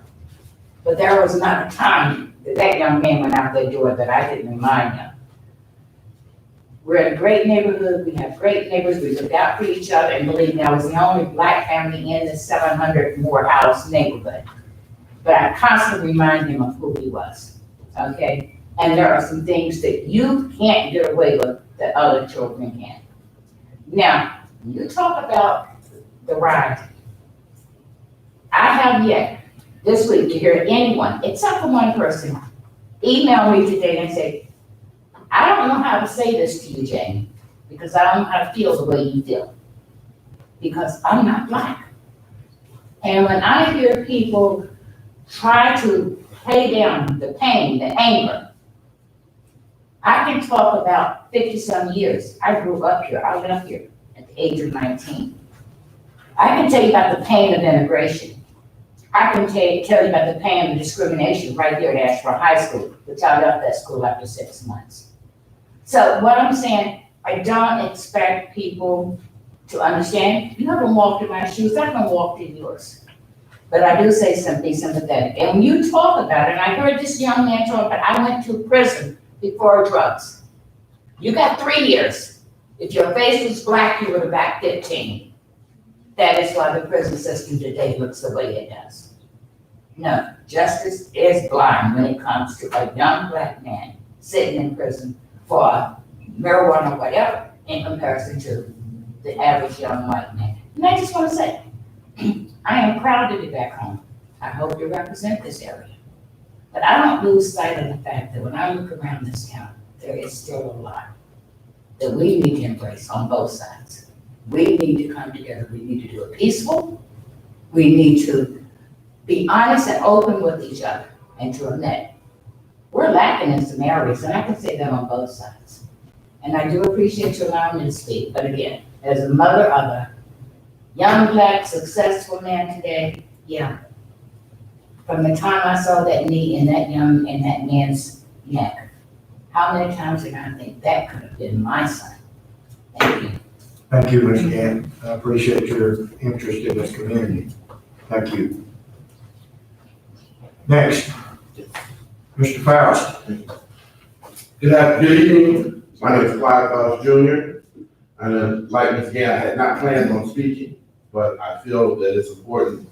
But there was not a time that that young man went out there doing that I didn't remind him. We're in a great neighborhood, we have great neighbors, we look out for each other, and believe me, I was the only black family in the 700 more house neighborhood. But I constantly remind him of who he was, okay? And there are some things that you can't get away with that other children can. Now, you talk about the riot. I have yet this week to hear anyone, except for one person, email me today and say, I don't know how to say this to you, Jane, because I don't know how to feel the way you feel, because I'm not black. And when I hear people try to play down the pain, the anger, I can talk about 50-some years. I grew up here, I left here at the age of 19. I can tell you about the pain of immigration. I can tell you about the pain of discrimination right here at Ashford High School, which I left that school after 6 months. So what I'm saying, I don't expect people to understand. You haven't walked in my shoes, I haven't walked in yours. But I do say something sympathetic. And when you talk about it, and I heard this young man talk about, I went to prison before drugs. You got 3 years. If your face was black, you would have got 15. That is why the prison system today looks the way it does. No, justice is blind when it comes to a young black man sitting in prison for marijuana or whatever in comparison to the average young white man. And I just want to say, I am proud to be back home. I hope to represent this area. But I don't lose sight of the fact that when I look around this town, there is still a lot that we need to embrace on both sides. We need to come together. We need to do it peaceful. We need to be honest and open with each other and to admit we're lacking in some areas, and I can say that on both sides. And I do appreciate you allowing me to speak, but again, as a mother of a young, black, successful man today, yeah. From the time I saw that knee in that man's neck, how many times did I think that could have been my son? Thank you. Thank you, Ms. Gann. I appreciate your interest in this community. Thank you. Next, Mr. Faust. Good evening. My name is Clyde Faust Jr. And like Ms. Gann, I had not planned on speaking, but I feel that it's important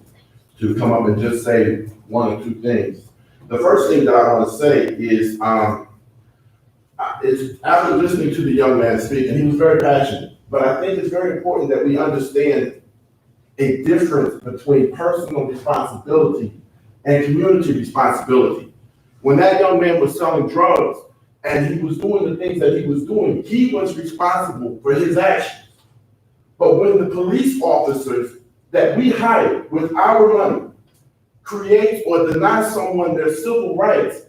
to come up and just say one or two things. The first thing that I want to say is after listening to the young man speak, and he was very passionate, but I think it's very important that we understand a difference between personal responsibility and community responsibility. When that young man was selling drugs and he was doing the things that he was doing, he was responsible for his actions. But when the police officers that we hired with our money create or deny someone their civil rights,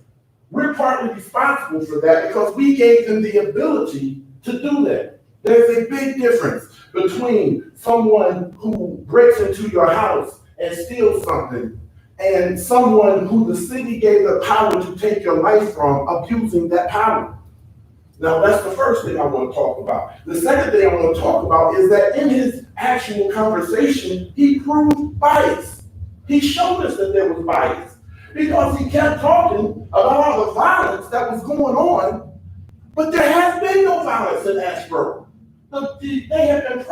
we're partly responsible for that because we gave them the ability to do that. There's a big difference between someone who breaks into your house and steals something and someone who the city gave the power to take your life from, abusing that power. Now, that's the first thing I want to talk about. The second thing I want to talk about is that in his actual conversation, he proved bias. He showed us that there was bias because he kept talking about all the violence that was going on, but there has been no violence in Asheboro. They have been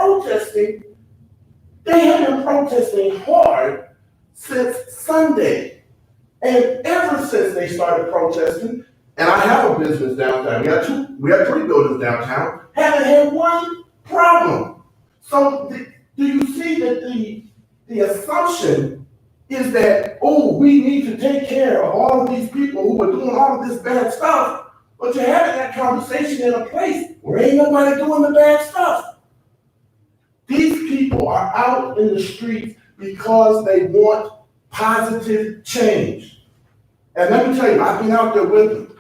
protesting hard since Sunday. And ever since they started protesting, and I have a business downtown, we have 3 buildings downtown, haven't had one problem. So do you see that the assumption is that, oh, we need to take care of all of these people who are doing all of this bad stuff, but you're having that conversation in a place where ain't nobody doing the bad stuff. These people are out in the streets because they want positive change. And let me tell you, I've been out there with them.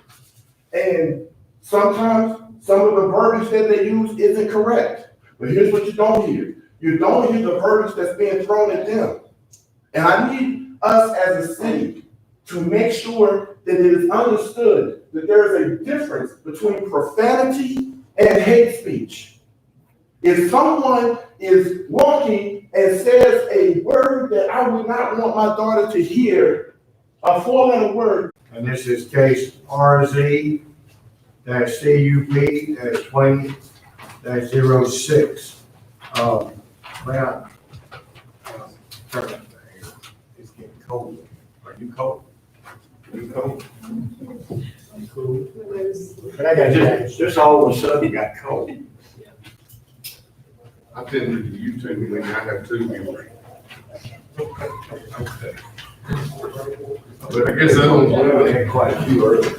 And sometimes some of the verbiage that they use isn't correct. But here's what you don't hear. You don't hear the verbiage that's being thrown at them. And I need us as a city to make sure that it is understood that there is a difference between profanity and hate speech. If someone is walking and says a word that I would not want my daughter to hear, a four-letter word. And this is case RZ-CUP-20-06. Well, turn it there. It's getting cold. Are you cold? Are you cold? I'm cool. But I got just all of a sudden got cold. I tend to do YouTube, and I have two viewers. Okay. But I guess that one's We had quite a few earlier.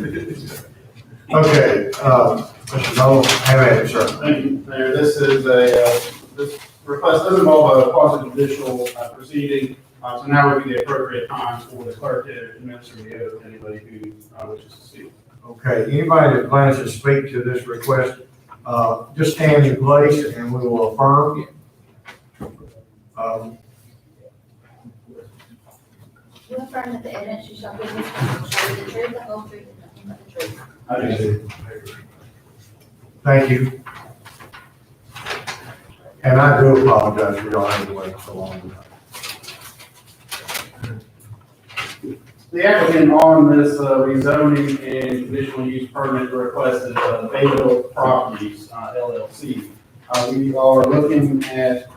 Okay, Mr. Noel, have at it, sir. Thank you, Mayor. This is this request does involve a quasi-judicial proceeding. So now would be the appropriate time for the clerk to administer the oath to anybody who wishes to speak. Okay, anybody that plans to speak to this request, just stand in place and we will affirm. You affirm that the evidence you shall give this council shall be the truth, the whole truth, and nothing but the truth. I do. Thank you. And I do apologize for y'all having to wait so long. The applicant on this rezoning and conditional use permit requested Bayville Properties LLC. We are looking at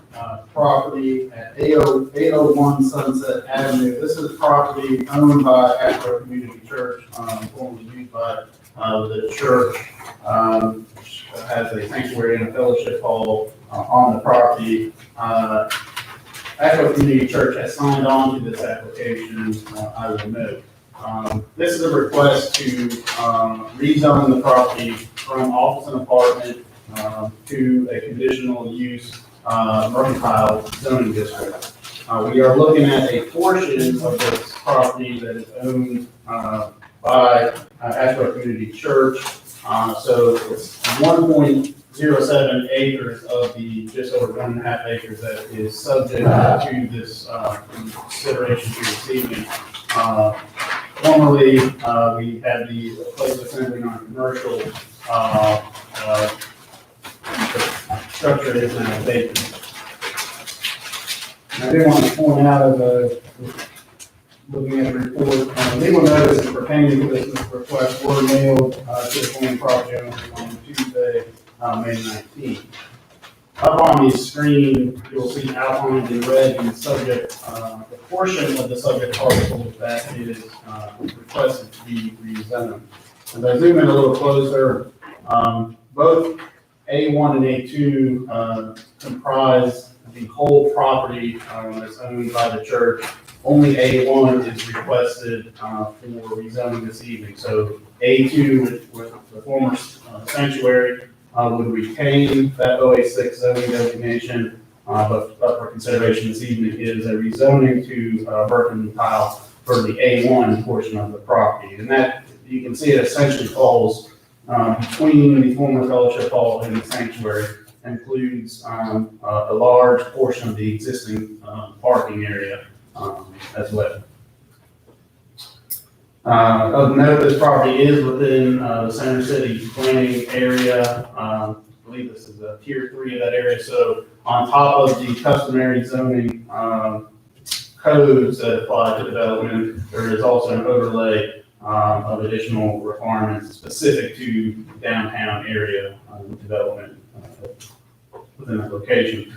property at 801 Sunset Avenue. This is property owned by Ashboro Community Church, formerly used by the church. Has a sanctuary and a fellowship hall on the property. Ashboro Community Church has signed on to this application, I will note. This is a request to rezone the property from office and apartment to a conditional use mercantile zoning district. We are looking at a portion of this property that is owned by Ashboro Community Church. So it's 1.07 acres of the just over 1.5 acres that is subject to this consideration to this evening. Formerly, we had the place of assembly on commercial. The structure is now vacant. I did want to point out looking at the report, legal notice pertaining to this request were mailed to the former property owner on Tuesday, May 19th. Up on the screen, you'll see outlined in red the subject, the portion of the subject parcel that is requested to be rezoned. As I zoom in a little closer, both A1 and A2 comprise the whole property that's owned by the church. Only A1 is requested for rezoning this evening. So A2 with the former sanctuary would retain that OA6 zoning designation, but up for consideration this evening is a rezoning to mercantile for the A1 portion of the property. And that, you can see it essentially falls between the former fellowship hall and the sanctuary, includes a large portion of the existing parking area as well. Of note, this property is within the Center City planning area. I believe this is a tier 3 of that area. So on top of the customary zoning codes that apply to development, there is also an overlay of additional requirements specific to downtown area development within that location.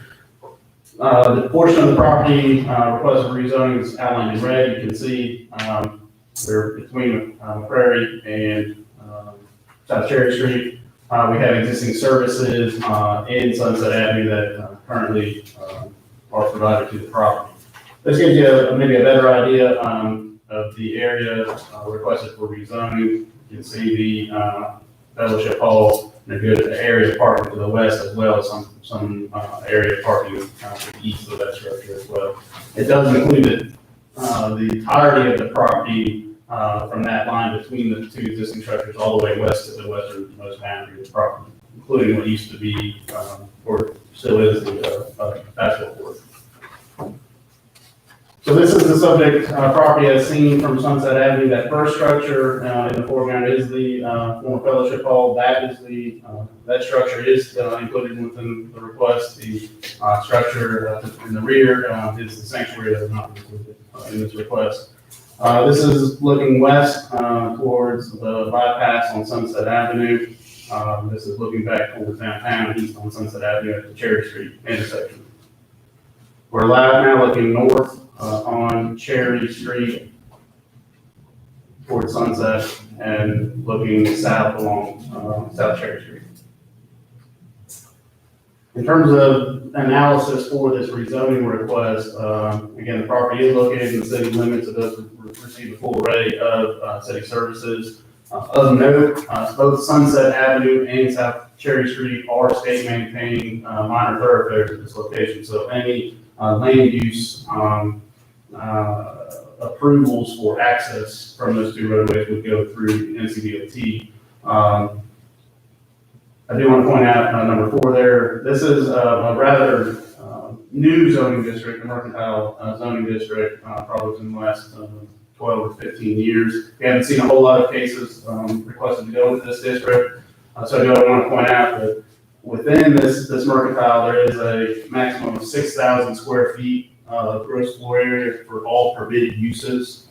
The portion of the property request for rezoning is outlined in red. You can see we're between Prairie and South Cherry Street. We have existing services in Sunset Avenue that currently are provided to the property. This gives you maybe a better idea of the area requested for rezoning. You can see the fellowship hall, and a good area of parking to the west, as well as some area parking to the east of that structure as well. It does include the entirety of the property from that line between the two existing structures all the way west to the westernmost boundary of the property, including what used to be, or still is, the basketball court. So this is the subject property as seen from Sunset Avenue. That first structure in the foreground is the former fellowship hall. That is that structure is included within the request. The structure in the rear is the sanctuary that is not included in this request. This is looking west towards the bypass on Sunset Avenue. This is looking back towards downtown, east on Sunset Avenue at the Cherry Street intersection. We're now looking north on Cherry Street towards Sunset and looking south along South Cherry Street. In terms of analysis for this rezoning request, again, the property is located in the city limits. It does receive a full array of city services. Of note, both Sunset Avenue and South Cherry Street are state maintained minor thoroughfares at this location. So any land use approvals for access from those two roadways would go through NCDOT. I do want to point out number 4 there. This is a rather new zoning district, a mercantile zoning district, probably within the last 12 or 15 years. We haven't seen a whole lot of cases requested to go into this district. So I do want to point out that within this mercantile, there is a maximum of 6,000 square feet gross floor area for all permitted uses.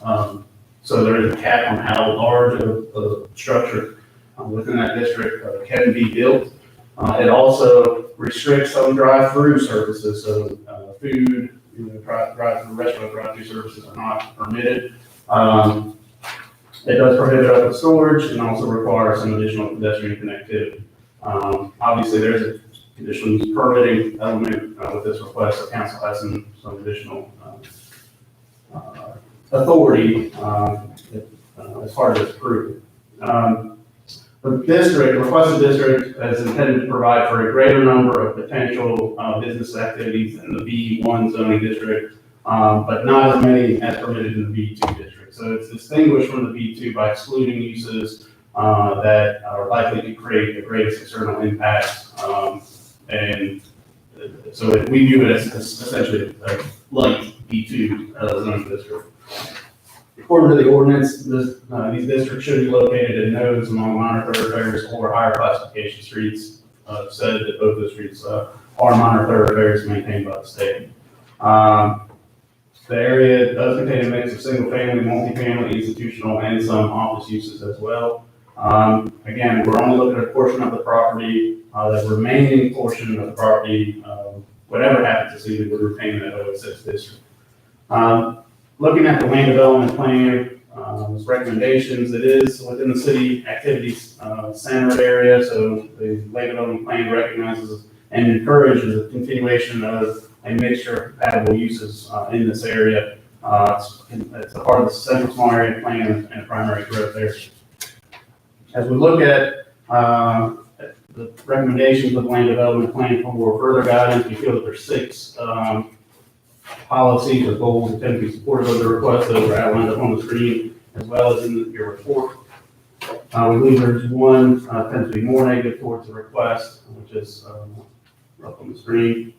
So there is a cap on how large a structure within that district can be built. It also restricts some drive-through services, so food, drive-through restaurant drive-through services are not permitted. It does prohibit open storage and also requires some additional pedestrian connectivity. Obviously, there's a conditional use permitting element with this request, so council has some additional authority as far as this approved. The requested district is intended to provide for a greater number of potential business activities in the B1 zoning district, but not as many as permitted in the B2 district. So it's distinguished from the B2 by excluding uses that are likely to create the greatest external impact. And so we view it as essentially a light B2 zoning district. According to the ordinance, these districts should be located in nodes along minor thoroughfares or higher classification streets. Said that both the streets are minor thoroughfares maintained by the state. The area does contain a mix of single-family, multifamily, institutional, and some office uses as well. Again, we're only looking at a portion of the property. The remaining portion of the property, whatever happens to see, would retain that 006 district. Looking at the land development plan, recommendations, it is within the city activities center area, so the land development plan recognizes and encourages a continuation of a mixture of compatible uses in this area. It's a part of the central small area plan and primary growth area. As we look at the recommendations of the land development plan for further guidance, we feel that there's 6 policies or goals that tend to be supportive of the request that are outlined up on the screen, as well as in your report. We believe there's one tends to be more negative towards the request, which is up on the screen.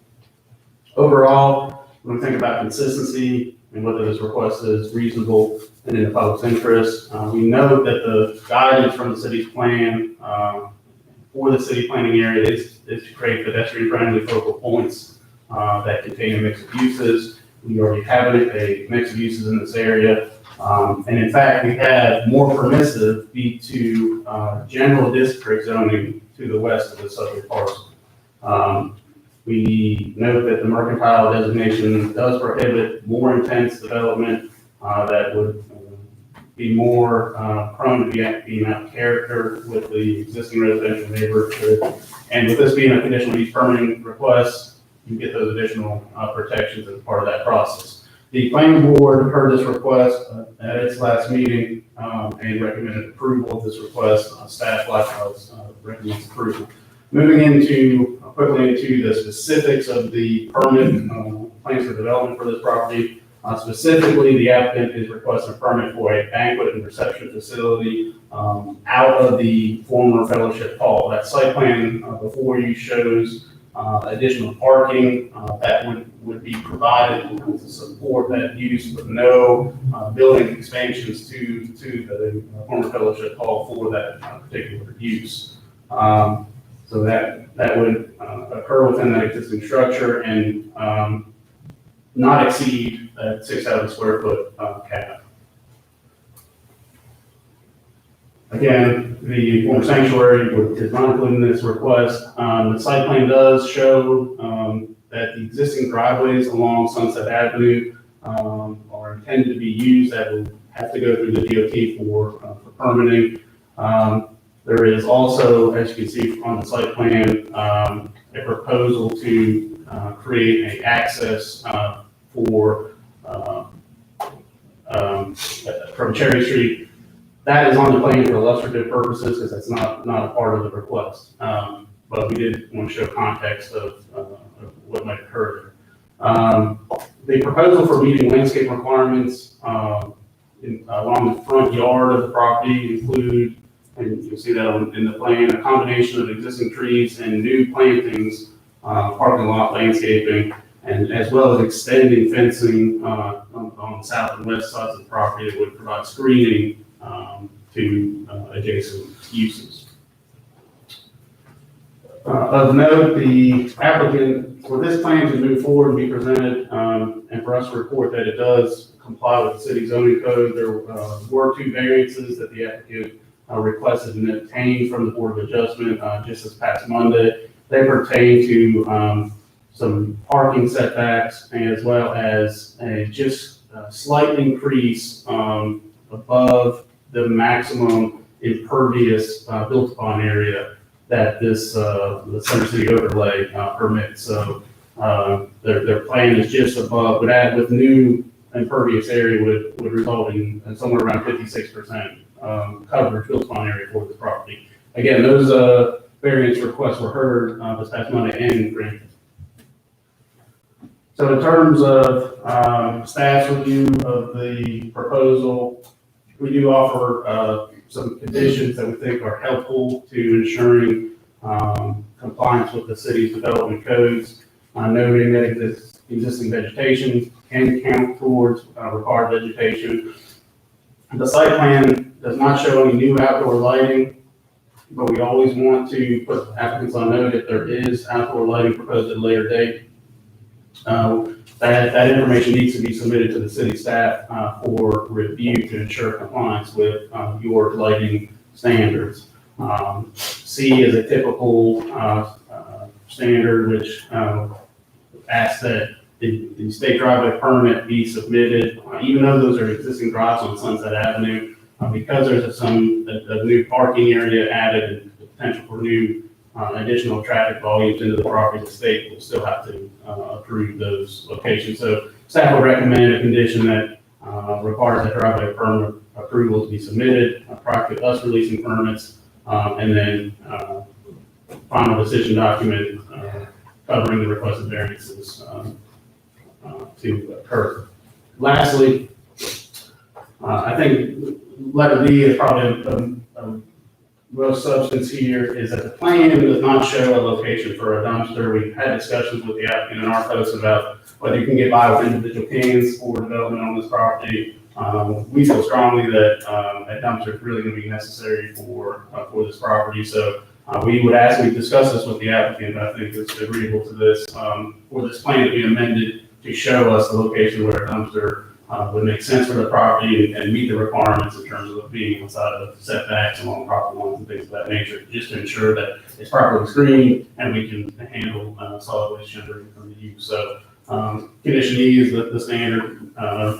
Overall, when we think about consistency and whether this request is reasonable and in the public's interest, we know that the guidance from the city's plan for the city planning area is to create pedestrian-friendly focal points that contain a mix of uses. We already have a mix of uses in this area. And in fact, we have more permissive B2 general district zoning to the west of the subject parcel. We note that the mercantile designation does prohibit more intense development that would be more prone to being out of character with the existing residential neighborhood. And with this being a conditional use permitting request, you get those additional protections as part of that process. The planning board heard this request at its last meeting and recommended approval of this request. Staff likewise recommends approval. Moving quickly into the specifics of the permit plans for development for this property. Specifically, the applicant is requesting a permit for a banquet and reception facility out of the former fellowship hall. That site plan before you shows additional parking that would be provided to support that use, with no building expansions to the former fellowship hall for that particular use. So that would occur within that existing structure and not exceed that 6,000 square foot cap. Again, the former sanctuary is not included in this request. The site plan does show that the existing driveways along Sunset Avenue are intended to be used. That will have to go through the DOT for permitting. There is also, as you can see on the site plan, a proposal to create an access from Cherry Street. That is on the plan for illustrative purposes because that's not a part of the request. But we did want to show context of what might occur there. The proposal for meeting landscape requirements along the front yard of the property include, and you'll see that in the plan, a combination of existing trees and new plantings, parking lot landscaping, and as well as extending fencing on the south and west sides of the property that would provide screening to adjacent uses. Of note, the applicant for this plan to move forward and be presented, and for us to report that it does comply with the city zoning code. There were 2 variances that the applicant requested and obtained from the Board of Adjustment just this past Monday. They pertain to some parking setbacks as well as a slight increase above the maximum impervious built upon area that this the Center City overlay permits. So their plan is just above, but add with new impervious area would result in somewhere around 56% coverage built upon area for this property. Again, those variance requests were heard this past Monday and granted. So in terms of staff's review of the proposal, we do offer some conditions that we think are helpful to ensuring compliance with the city's development codes, noting that existing vegetation can count towards required vegetation. The site plan does not show any new outdoor lighting, but we always want to put applicants on note if there is outdoor lighting proposed at a later date. That information needs to be submitted to the city staff for review to ensure compliance with your lighting standards. C is a typical standard which asks that the state driveway permit be submitted, even though those are existing drives on Sunset Avenue, because there's a new parking area added and the potential for new additional traffic volumes into the property, the state will still have to approve those locations. So staff will recommend a condition that requires that driveway permit approval to be submitted prior to us releasing permits, and then final decision document covering the requested variances to occur. Lastly, I think letter D is probably a most substance here is that the plan does not show a location for a dumpster. We've had discussions with the applicant and our folks about whether you can get by with individual cans for development on this property. We feel strongly that a dumpster is really going to be necessary for this property. So we would ask, we discuss this with the applicant, I think it's agreeable to this, for this plan to be amended to show us the location where a dumpster would make sense for the property and meet the requirements in terms of being inside of setbacks along property lines and things of that nature, just to ensure that it's properly screened and we can handle solid waste generated from the use. So condition E is the standard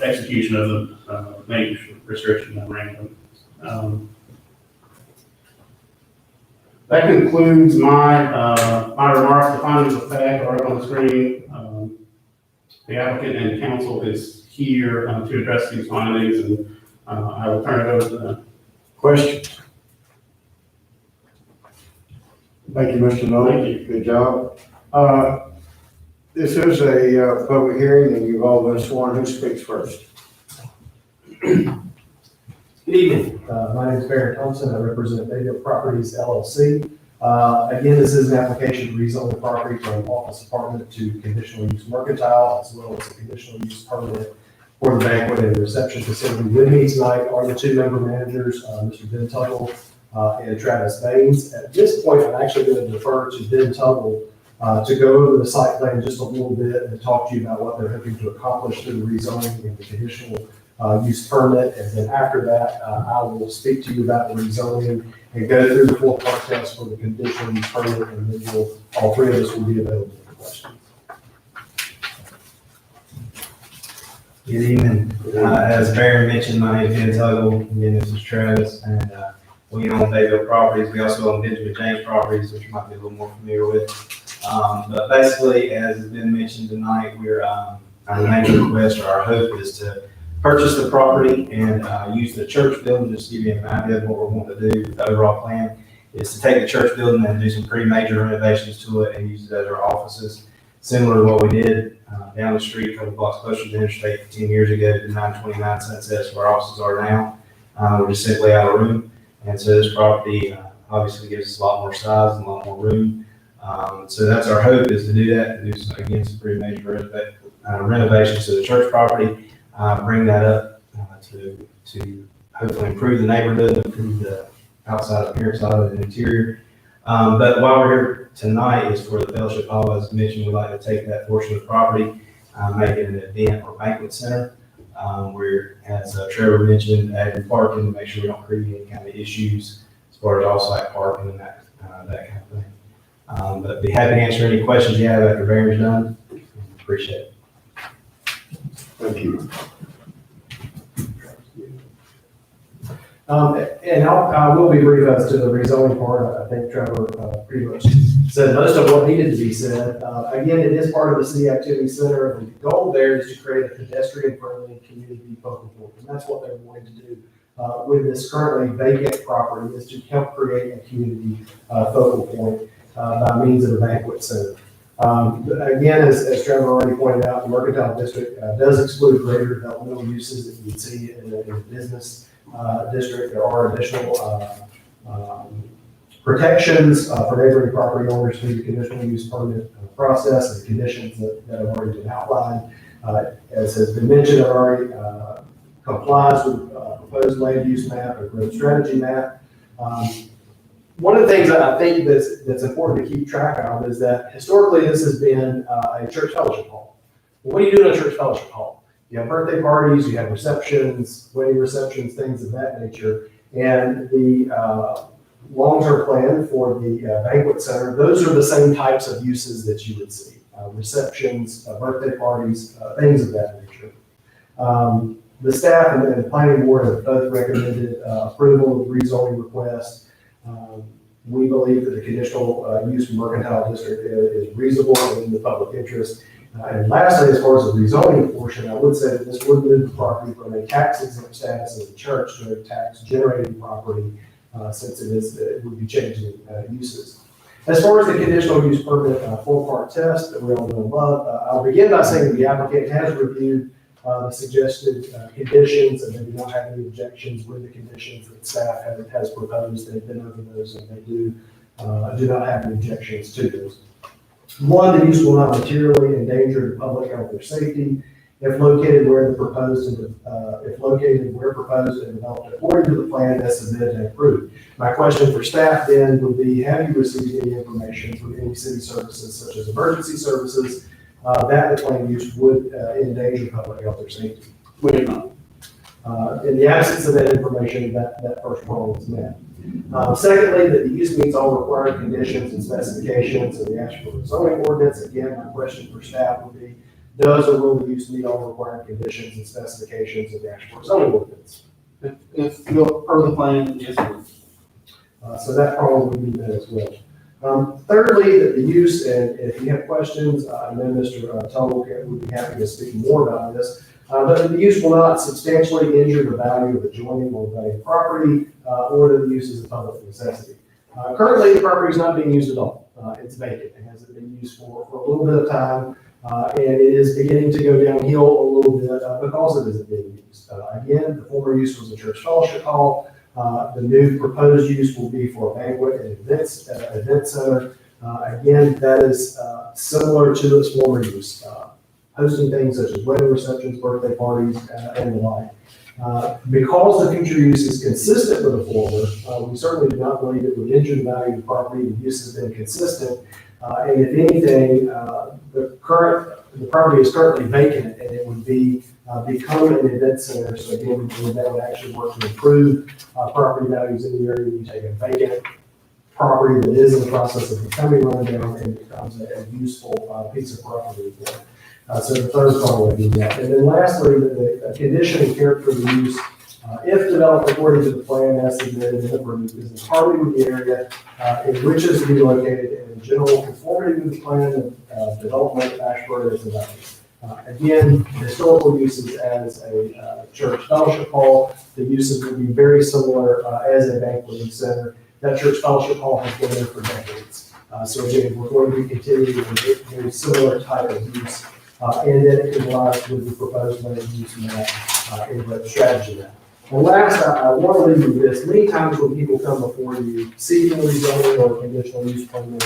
execution of the maintenance restriction memorandum. That concludes my remarks. The findings of fact are up on the screen. the applicant and council is here to address these findings, and I will turn it over to them. Questions? Thank you, Mr. Noel. Thank you. Good job. This is a public hearing, and you've all been sworn. Who speaks first? Good evening. My name is Barry Thompson. I represent Bayville Properties LLC. Again, this is an application to rezone the property from office apartment to conditional use mercantile, as well as a conditional use permit for the banquet and reception facility. With me tonight are the two member managers, Mr. Ben Tuttle and Travis Baines. At this point, I'm actually going to defer to Ben Tuttle to go over the site plan just a little bit and talk to you about what they're hoping to accomplish through the rezoning and the conditional use permit. And then after that, I will speak to you about the rezoning and go through the full part test for the conditional use permit, and then all three of us will be available for questions. Good evening. As Barry mentioned, my name is Ben Tuggle, and this is Travis, and we own Bayville Properties. We also own Benjamin James Properties, which you might be a little more familiar with. But basically, as has been mentioned tonight, our main request or our hope is to purchase the property and use the church building. Just to give you an idea of what we're wanting to do. The overall plan is to take the church building and do some pretty major renovations to it and use it as our offices, similar to what we did down the street, a couple blocks closer to the interstate 10 years ago to 929 Sunset, where our offices are now. We're just simply out of room. And so this property obviously gives us a lot more size and a lot more room. So that's our hope, is to do that, to do some, again, some pretty major renovations to the church property, bring that up to hopefully improve the neighborhood, improve the outside appearance of it and interior. But while we're here tonight is for the fellowship hall. As mentioned, we'd like to take that portion of the property, make it an event or banquet center. Where, as Trevor mentioned, adding parking to make sure we don't create any kind of issues as far as off-site parking and that kind of thing. But be happy to answer any questions you have after Barry's done. Appreciate it. Thank you. And I will be brief as to the rezoning part. I think Trevor pretty much said most of what needed to be said. Again, it is part of the city activity center. The goal there is to create a pedestrian-friendly community focal point, and that's what they're wanting to do with this currently vacant property, is to help create a community focal point by means of a banquet center. Again, as Trevor already pointed out, the mercantile district does exclude greater developmental uses that you would see in a business district. There are additional protections for neighboring property owners through the conditional use permit process and conditions that have already been outlined. As has been mentioned, it already complies with proposed land use map or growth strategy map. One of the things that I think that's important to keep track of is that historically this has been a church fellowship hall. Well, what do you do in a church fellowship hall? You have birthday parties, you have receptions, wedding receptions, things of that nature. And the long-term plan for the banquet center, those are the same types of uses that you would see. Receptions, birthday parties, things of that nature. The staff and the planning board have both recommended approval of the rezoning request. We believe that the conditional use mercantile district is reasonable and in the public interest. And lastly, as far as the rezoning portion, I would say that this would move the property from a tax exempt status as a church to a tax generating property, since it would be changing uses. As far as the conditional use permit four-part test that we all know and love, I'll begin by saying that the applicant has reviewed the suggested conditions, and they do not have any objections with the conditions that staff has proposed. They've been over those, and they do not have any objections to those. One, the use will not materially endanger the public health or safety if located where proposed and developed according to the plan as submitted and approved. My question for staff then would be, have you received any information from any city services such as emergency services that the plan use would endanger public health or safety? We do not. In the absence of that information, that first prong is met. Secondly, that the use meets all required conditions and specifications of the Ashford zoning ordinance. Again, my question for staff would be, does or will the use meet all required conditions and specifications of the Ashford zoning ordinance? If you'll per the plan, yes, sir. So that prong would be met as well. Thirdly, the use, and if you have questions, I know Mr. Tuttle would be happy to speak more about this, but the use will not substantially injure the value of adjoining or abutting property, or that the use is a public necessity. Currently, the property is not being used at all. It's vacant. It hasn't been used for a little bit of time, and it is beginning to go downhill a little bit because it isn't being used. Again, the former use was a church fellowship hall. The new proposed use will be for a banquet and event center. Again, that is similar to its former use, hosting things such as wedding receptions, birthday parties, and the like. Because the future use is consistent with the former, we certainly do not believe it would injure the value of the property. The use has been consistent, and if anything, the property is currently vacant, and it would become an event center. So again, we believe that would actually work to improve property values in the area. You take a vacant property that is in the process of becoming run down and becomes a useful piece of property again. So the third part would be that. And then lastly, the condition and character of the use, if developed according to the plan as submitted and approved, is in harmony with the area in which it is to be located and in general conformity with the plan of development of Ashburn as developed. Again, historical uses as a church fellowship hall, the uses would be very similar as a banqueting center. That church fellowship hall has been there for decades. So again, we're going to be continuing with a very similar type of use, and then it complies with the proposed land use map in the strategy map. And last, I want to leave you with this. Many times when people come before you seeking rezoning or conditional use permit,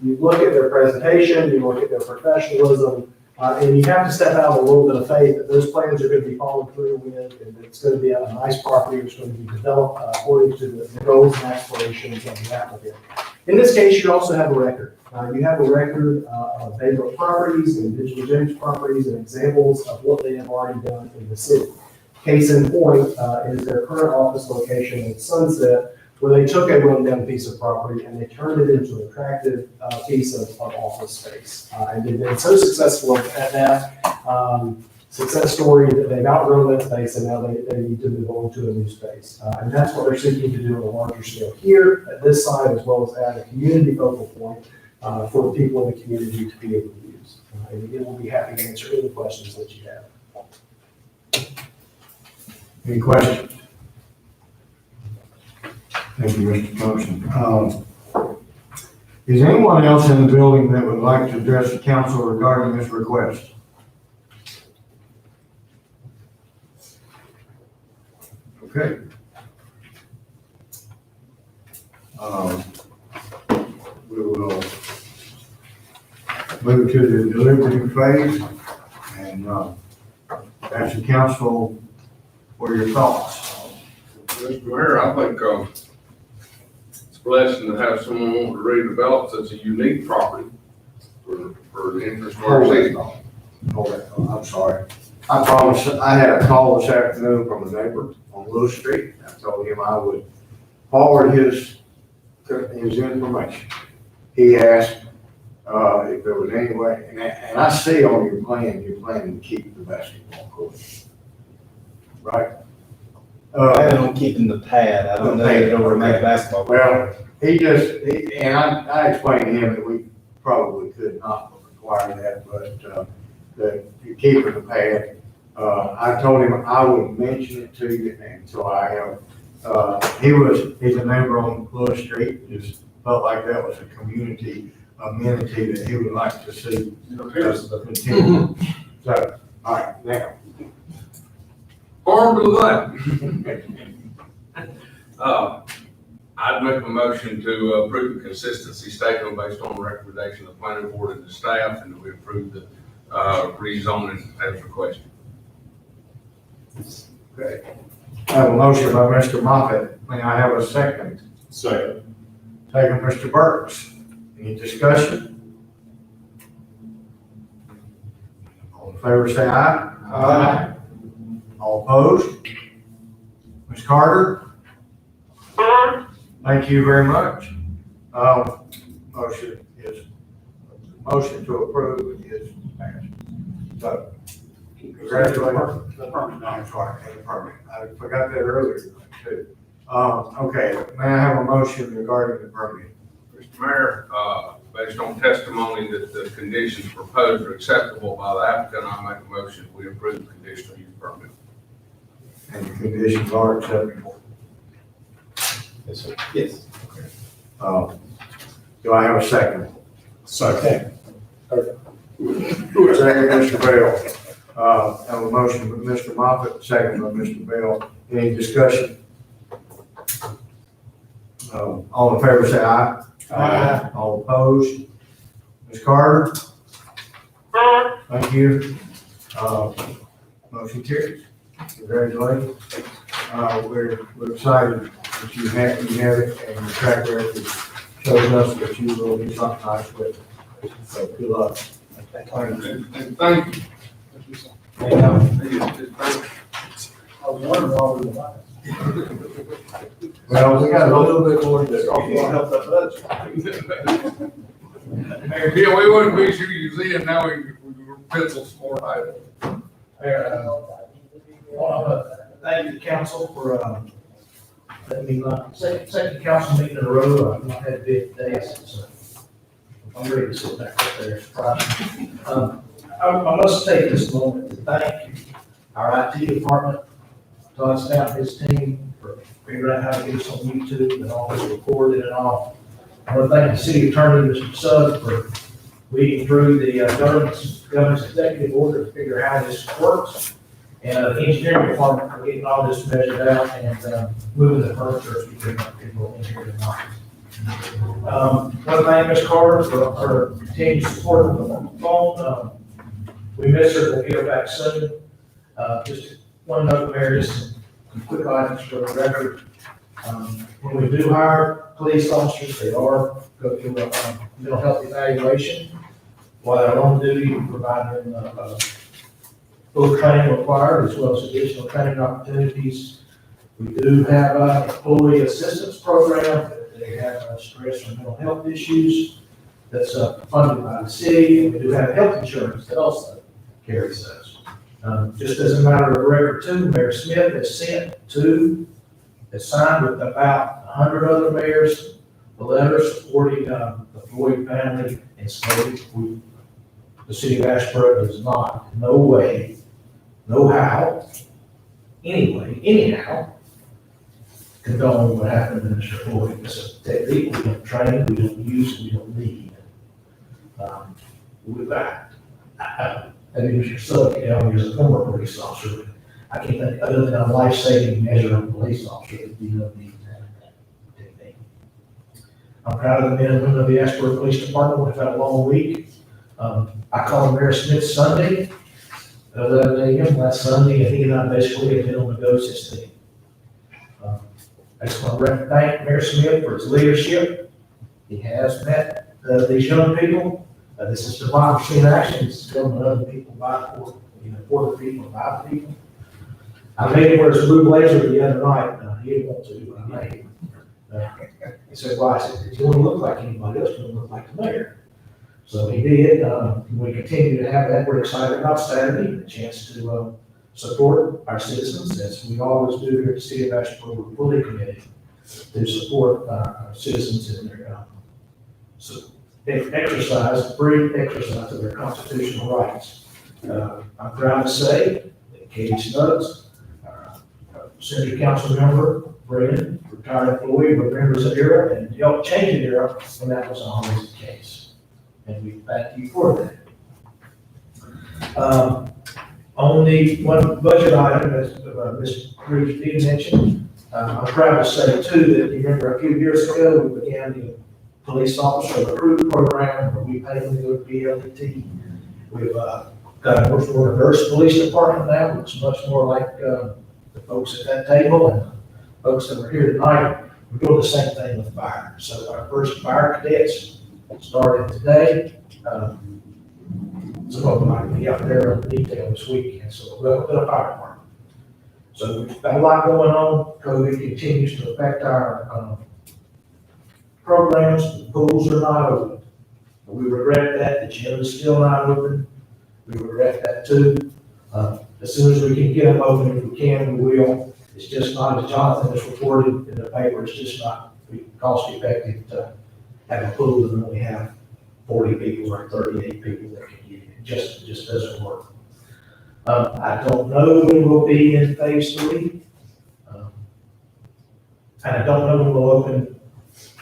you look at their presentation, you look at their professionalism, and you have to step out with a little bit of faith that those plans are going to be followed through with, and that it's going to be a nice property that's going to be developed according to the goals and aspirations of the applicant. In this case, you also have a record. You have a record of Baybrook properties and Digital James properties and examples of what they have already done in the city. Case in point is their current office location in Sunset, where they took a rundown piece of property and they turned it into an attractive piece of office space. And they've been so successful at that success story that they've outgrown that space and now they need to move on to a new space. And that's what they're seeking to do on a larger scale here at this site, as well as add a community focal point for the people in the community to be able to use. And again, we'll be happy to answer any questions that you have. Any questions? Thank you, Mr. Thompson. Is anyone else in the building that would like to address the council regarding this request? Okay. We will move to the deliberative phase and ask the council for your thoughts. Mr. Mayor, I think it's a blessing to have someone want to redevelop such a unique property for the interest of our city. I'm sorry. I promised, I had a call this afternoon from a neighbor on Lewis Street. I told him I would forward his information. He asked if there was any way, and I see on your plan, you're planning to keep the basketball court. Right? I don't keeping the pad. I don't know if it'll remain basketball. Well, and I explained to him that we probably could not require that, but that you're keeping the pad. I told him I would mention it to you, and so I have. He's a neighbor on Lewis Street. Just felt like that was a community amenity that he would like to see continue. So, all right, now. Farm to the I'd make a motion to approve the consistency statement based on the recommendation of the planning board and the staff, and that we approve the rezoning as requested. Okay. I have a motion by Mr. Moffett. May I have a second? Second. Second, Mr. Burks. Any discussion? All in favor, say aye. Aye. All opposed? Ms. Carter? Thank you very much. Motion to approve is passed. So, congratulations. The permit, I'm sorry, the permit. I forgot that earlier too. Okay, may I have a motion regarding the permit? Mr. Mayor, based on testimony that the conditions proposed are acceptable by the applicant, I make a motion, we approve the conditional use permit. And the conditions are acceptable. Yes, sir. Yes. Do I have a second? Second. Second, Mr. Bell. Have a motion by Mr. Moffett, second by Mr. Bell. Any discussion? All in favor, say aye. Aye. All opposed? Ms. Carter? Thank you. Motion carries. Congratulations. We're excited that you have it and your track record shows us that you will do something nice with it. So good luck. And thank you. I was wondering why we were lying. Well, we got a little bit more to do. Help that budget. Yeah, we wouldn't be sure you see it now, we pencil some more items. Thank you, council, for, letting me, second council meeting in a row. I've not had a big day, so I'm ready to sit back up there. I must take this moment to thank our IT department, Todd Stout and his team, for figuring out how to get us on YouTube and all this recorded and all. I want to thank the city attorney, Mr. Sugg, for reading through the governor's executive order to figure out how this works. And the engineering department for getting all this measured out and moving the furniture as we bring up people in here tonight. Want to thank Ms. Carter for her continued support on the phone. We miss her, we'll get her back soon. Just one note, Mayor, just some quick items for the record. When we do hire police officers, they are go through a mental health evaluation. While they're on duty, we provide them full training required, as well as additional training opportunities. We do have a employee assistance program. They have stress or mental health issues that's funded by the city. And we do have health insurance that also carries those. Just as a matter of record too, Mayor Smith has signed with about 100 other mayors the letter supporting the Floyd family, and so the city of Ashburn does not, no way, no how, anyhow, condone what happened to Mr. Floyd. It's a technique we don't train, we don't use, we don't need. With that, I think Mr. Sugg, he's a former police officer. I can't think other than a life-saving measure of a police officer that we don't need that technique. I'm proud of the men and women of the Ashburn Police Department. We've had a long week. I called Mayor Smith Sunday, 11 a.m. last Sunday, and he and I basically have been on the go since then. I just want to thank Mayor Smith for his leadership. He has met these young people. This is democracy in action. This is government other people by for the people, by the people. I made him wear his blue blazer the other night. He didn't want to, but I made him. He said, "Why?" I said, "If you want to look like anybody else, you want to look like the mayor." So he did. We continue to have that. We're excited about Saturday, the chance to support our citizens, as we always do here at the city of Ashburn. We're fully committed to support our citizens in their free exercise of their constitutional rights. I'm proud to say that Katie Snuggs, our Senator Council member, Brennan, retired employee, remembers the era and helped change the era when that was always the case. And we thank you for that. Only one budget item, as Ms. Reeves did mention, I'm proud to say too that you remember a few years ago, we began the police officer recruit program where we pay them to go to BLET. We've got a much more diverse police department now, which is much more like the folks at that table and the folks that were here tonight. We're doing the same thing with fire. So our first fire cadets started today. Some of them might be out there on detail this weekend, so welcome to the fire department. So we've got a lot going on. COVID continues to affect our programs. The pools are not open. We regret that. The gym is still not open. We regret that too. As soon as we can get them open, if we can, we will. It's just not, as Jonathan has reported in the paper, it's just not cost effective to have a pool and only have 40 people or 38 people that can use it. It just doesn't work. I don't know when we'll be in phase 3. And I don't know when we'll open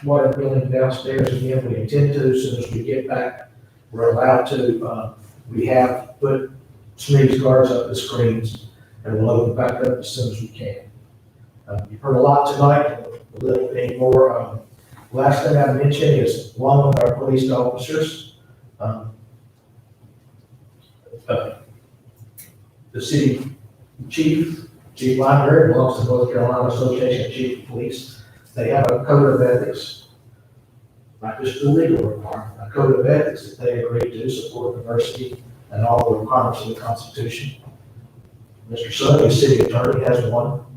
water building downstairs again. We intend to, as soon as we get back, we're allowed to. We have put sneeze guards up the screens, and we'll open back up as soon as we can. You've heard a lot tonight, a little bit more. Last thing I mentioned is one of our police officers. The city chief library belongs to North Carolina Association of Chief of Police. They have a code of ethics, not just a legal requirement, a code of ethics that they agree to support diversity and all the requirements of the Constitution. Mr. Sonny, the city attorney, has one.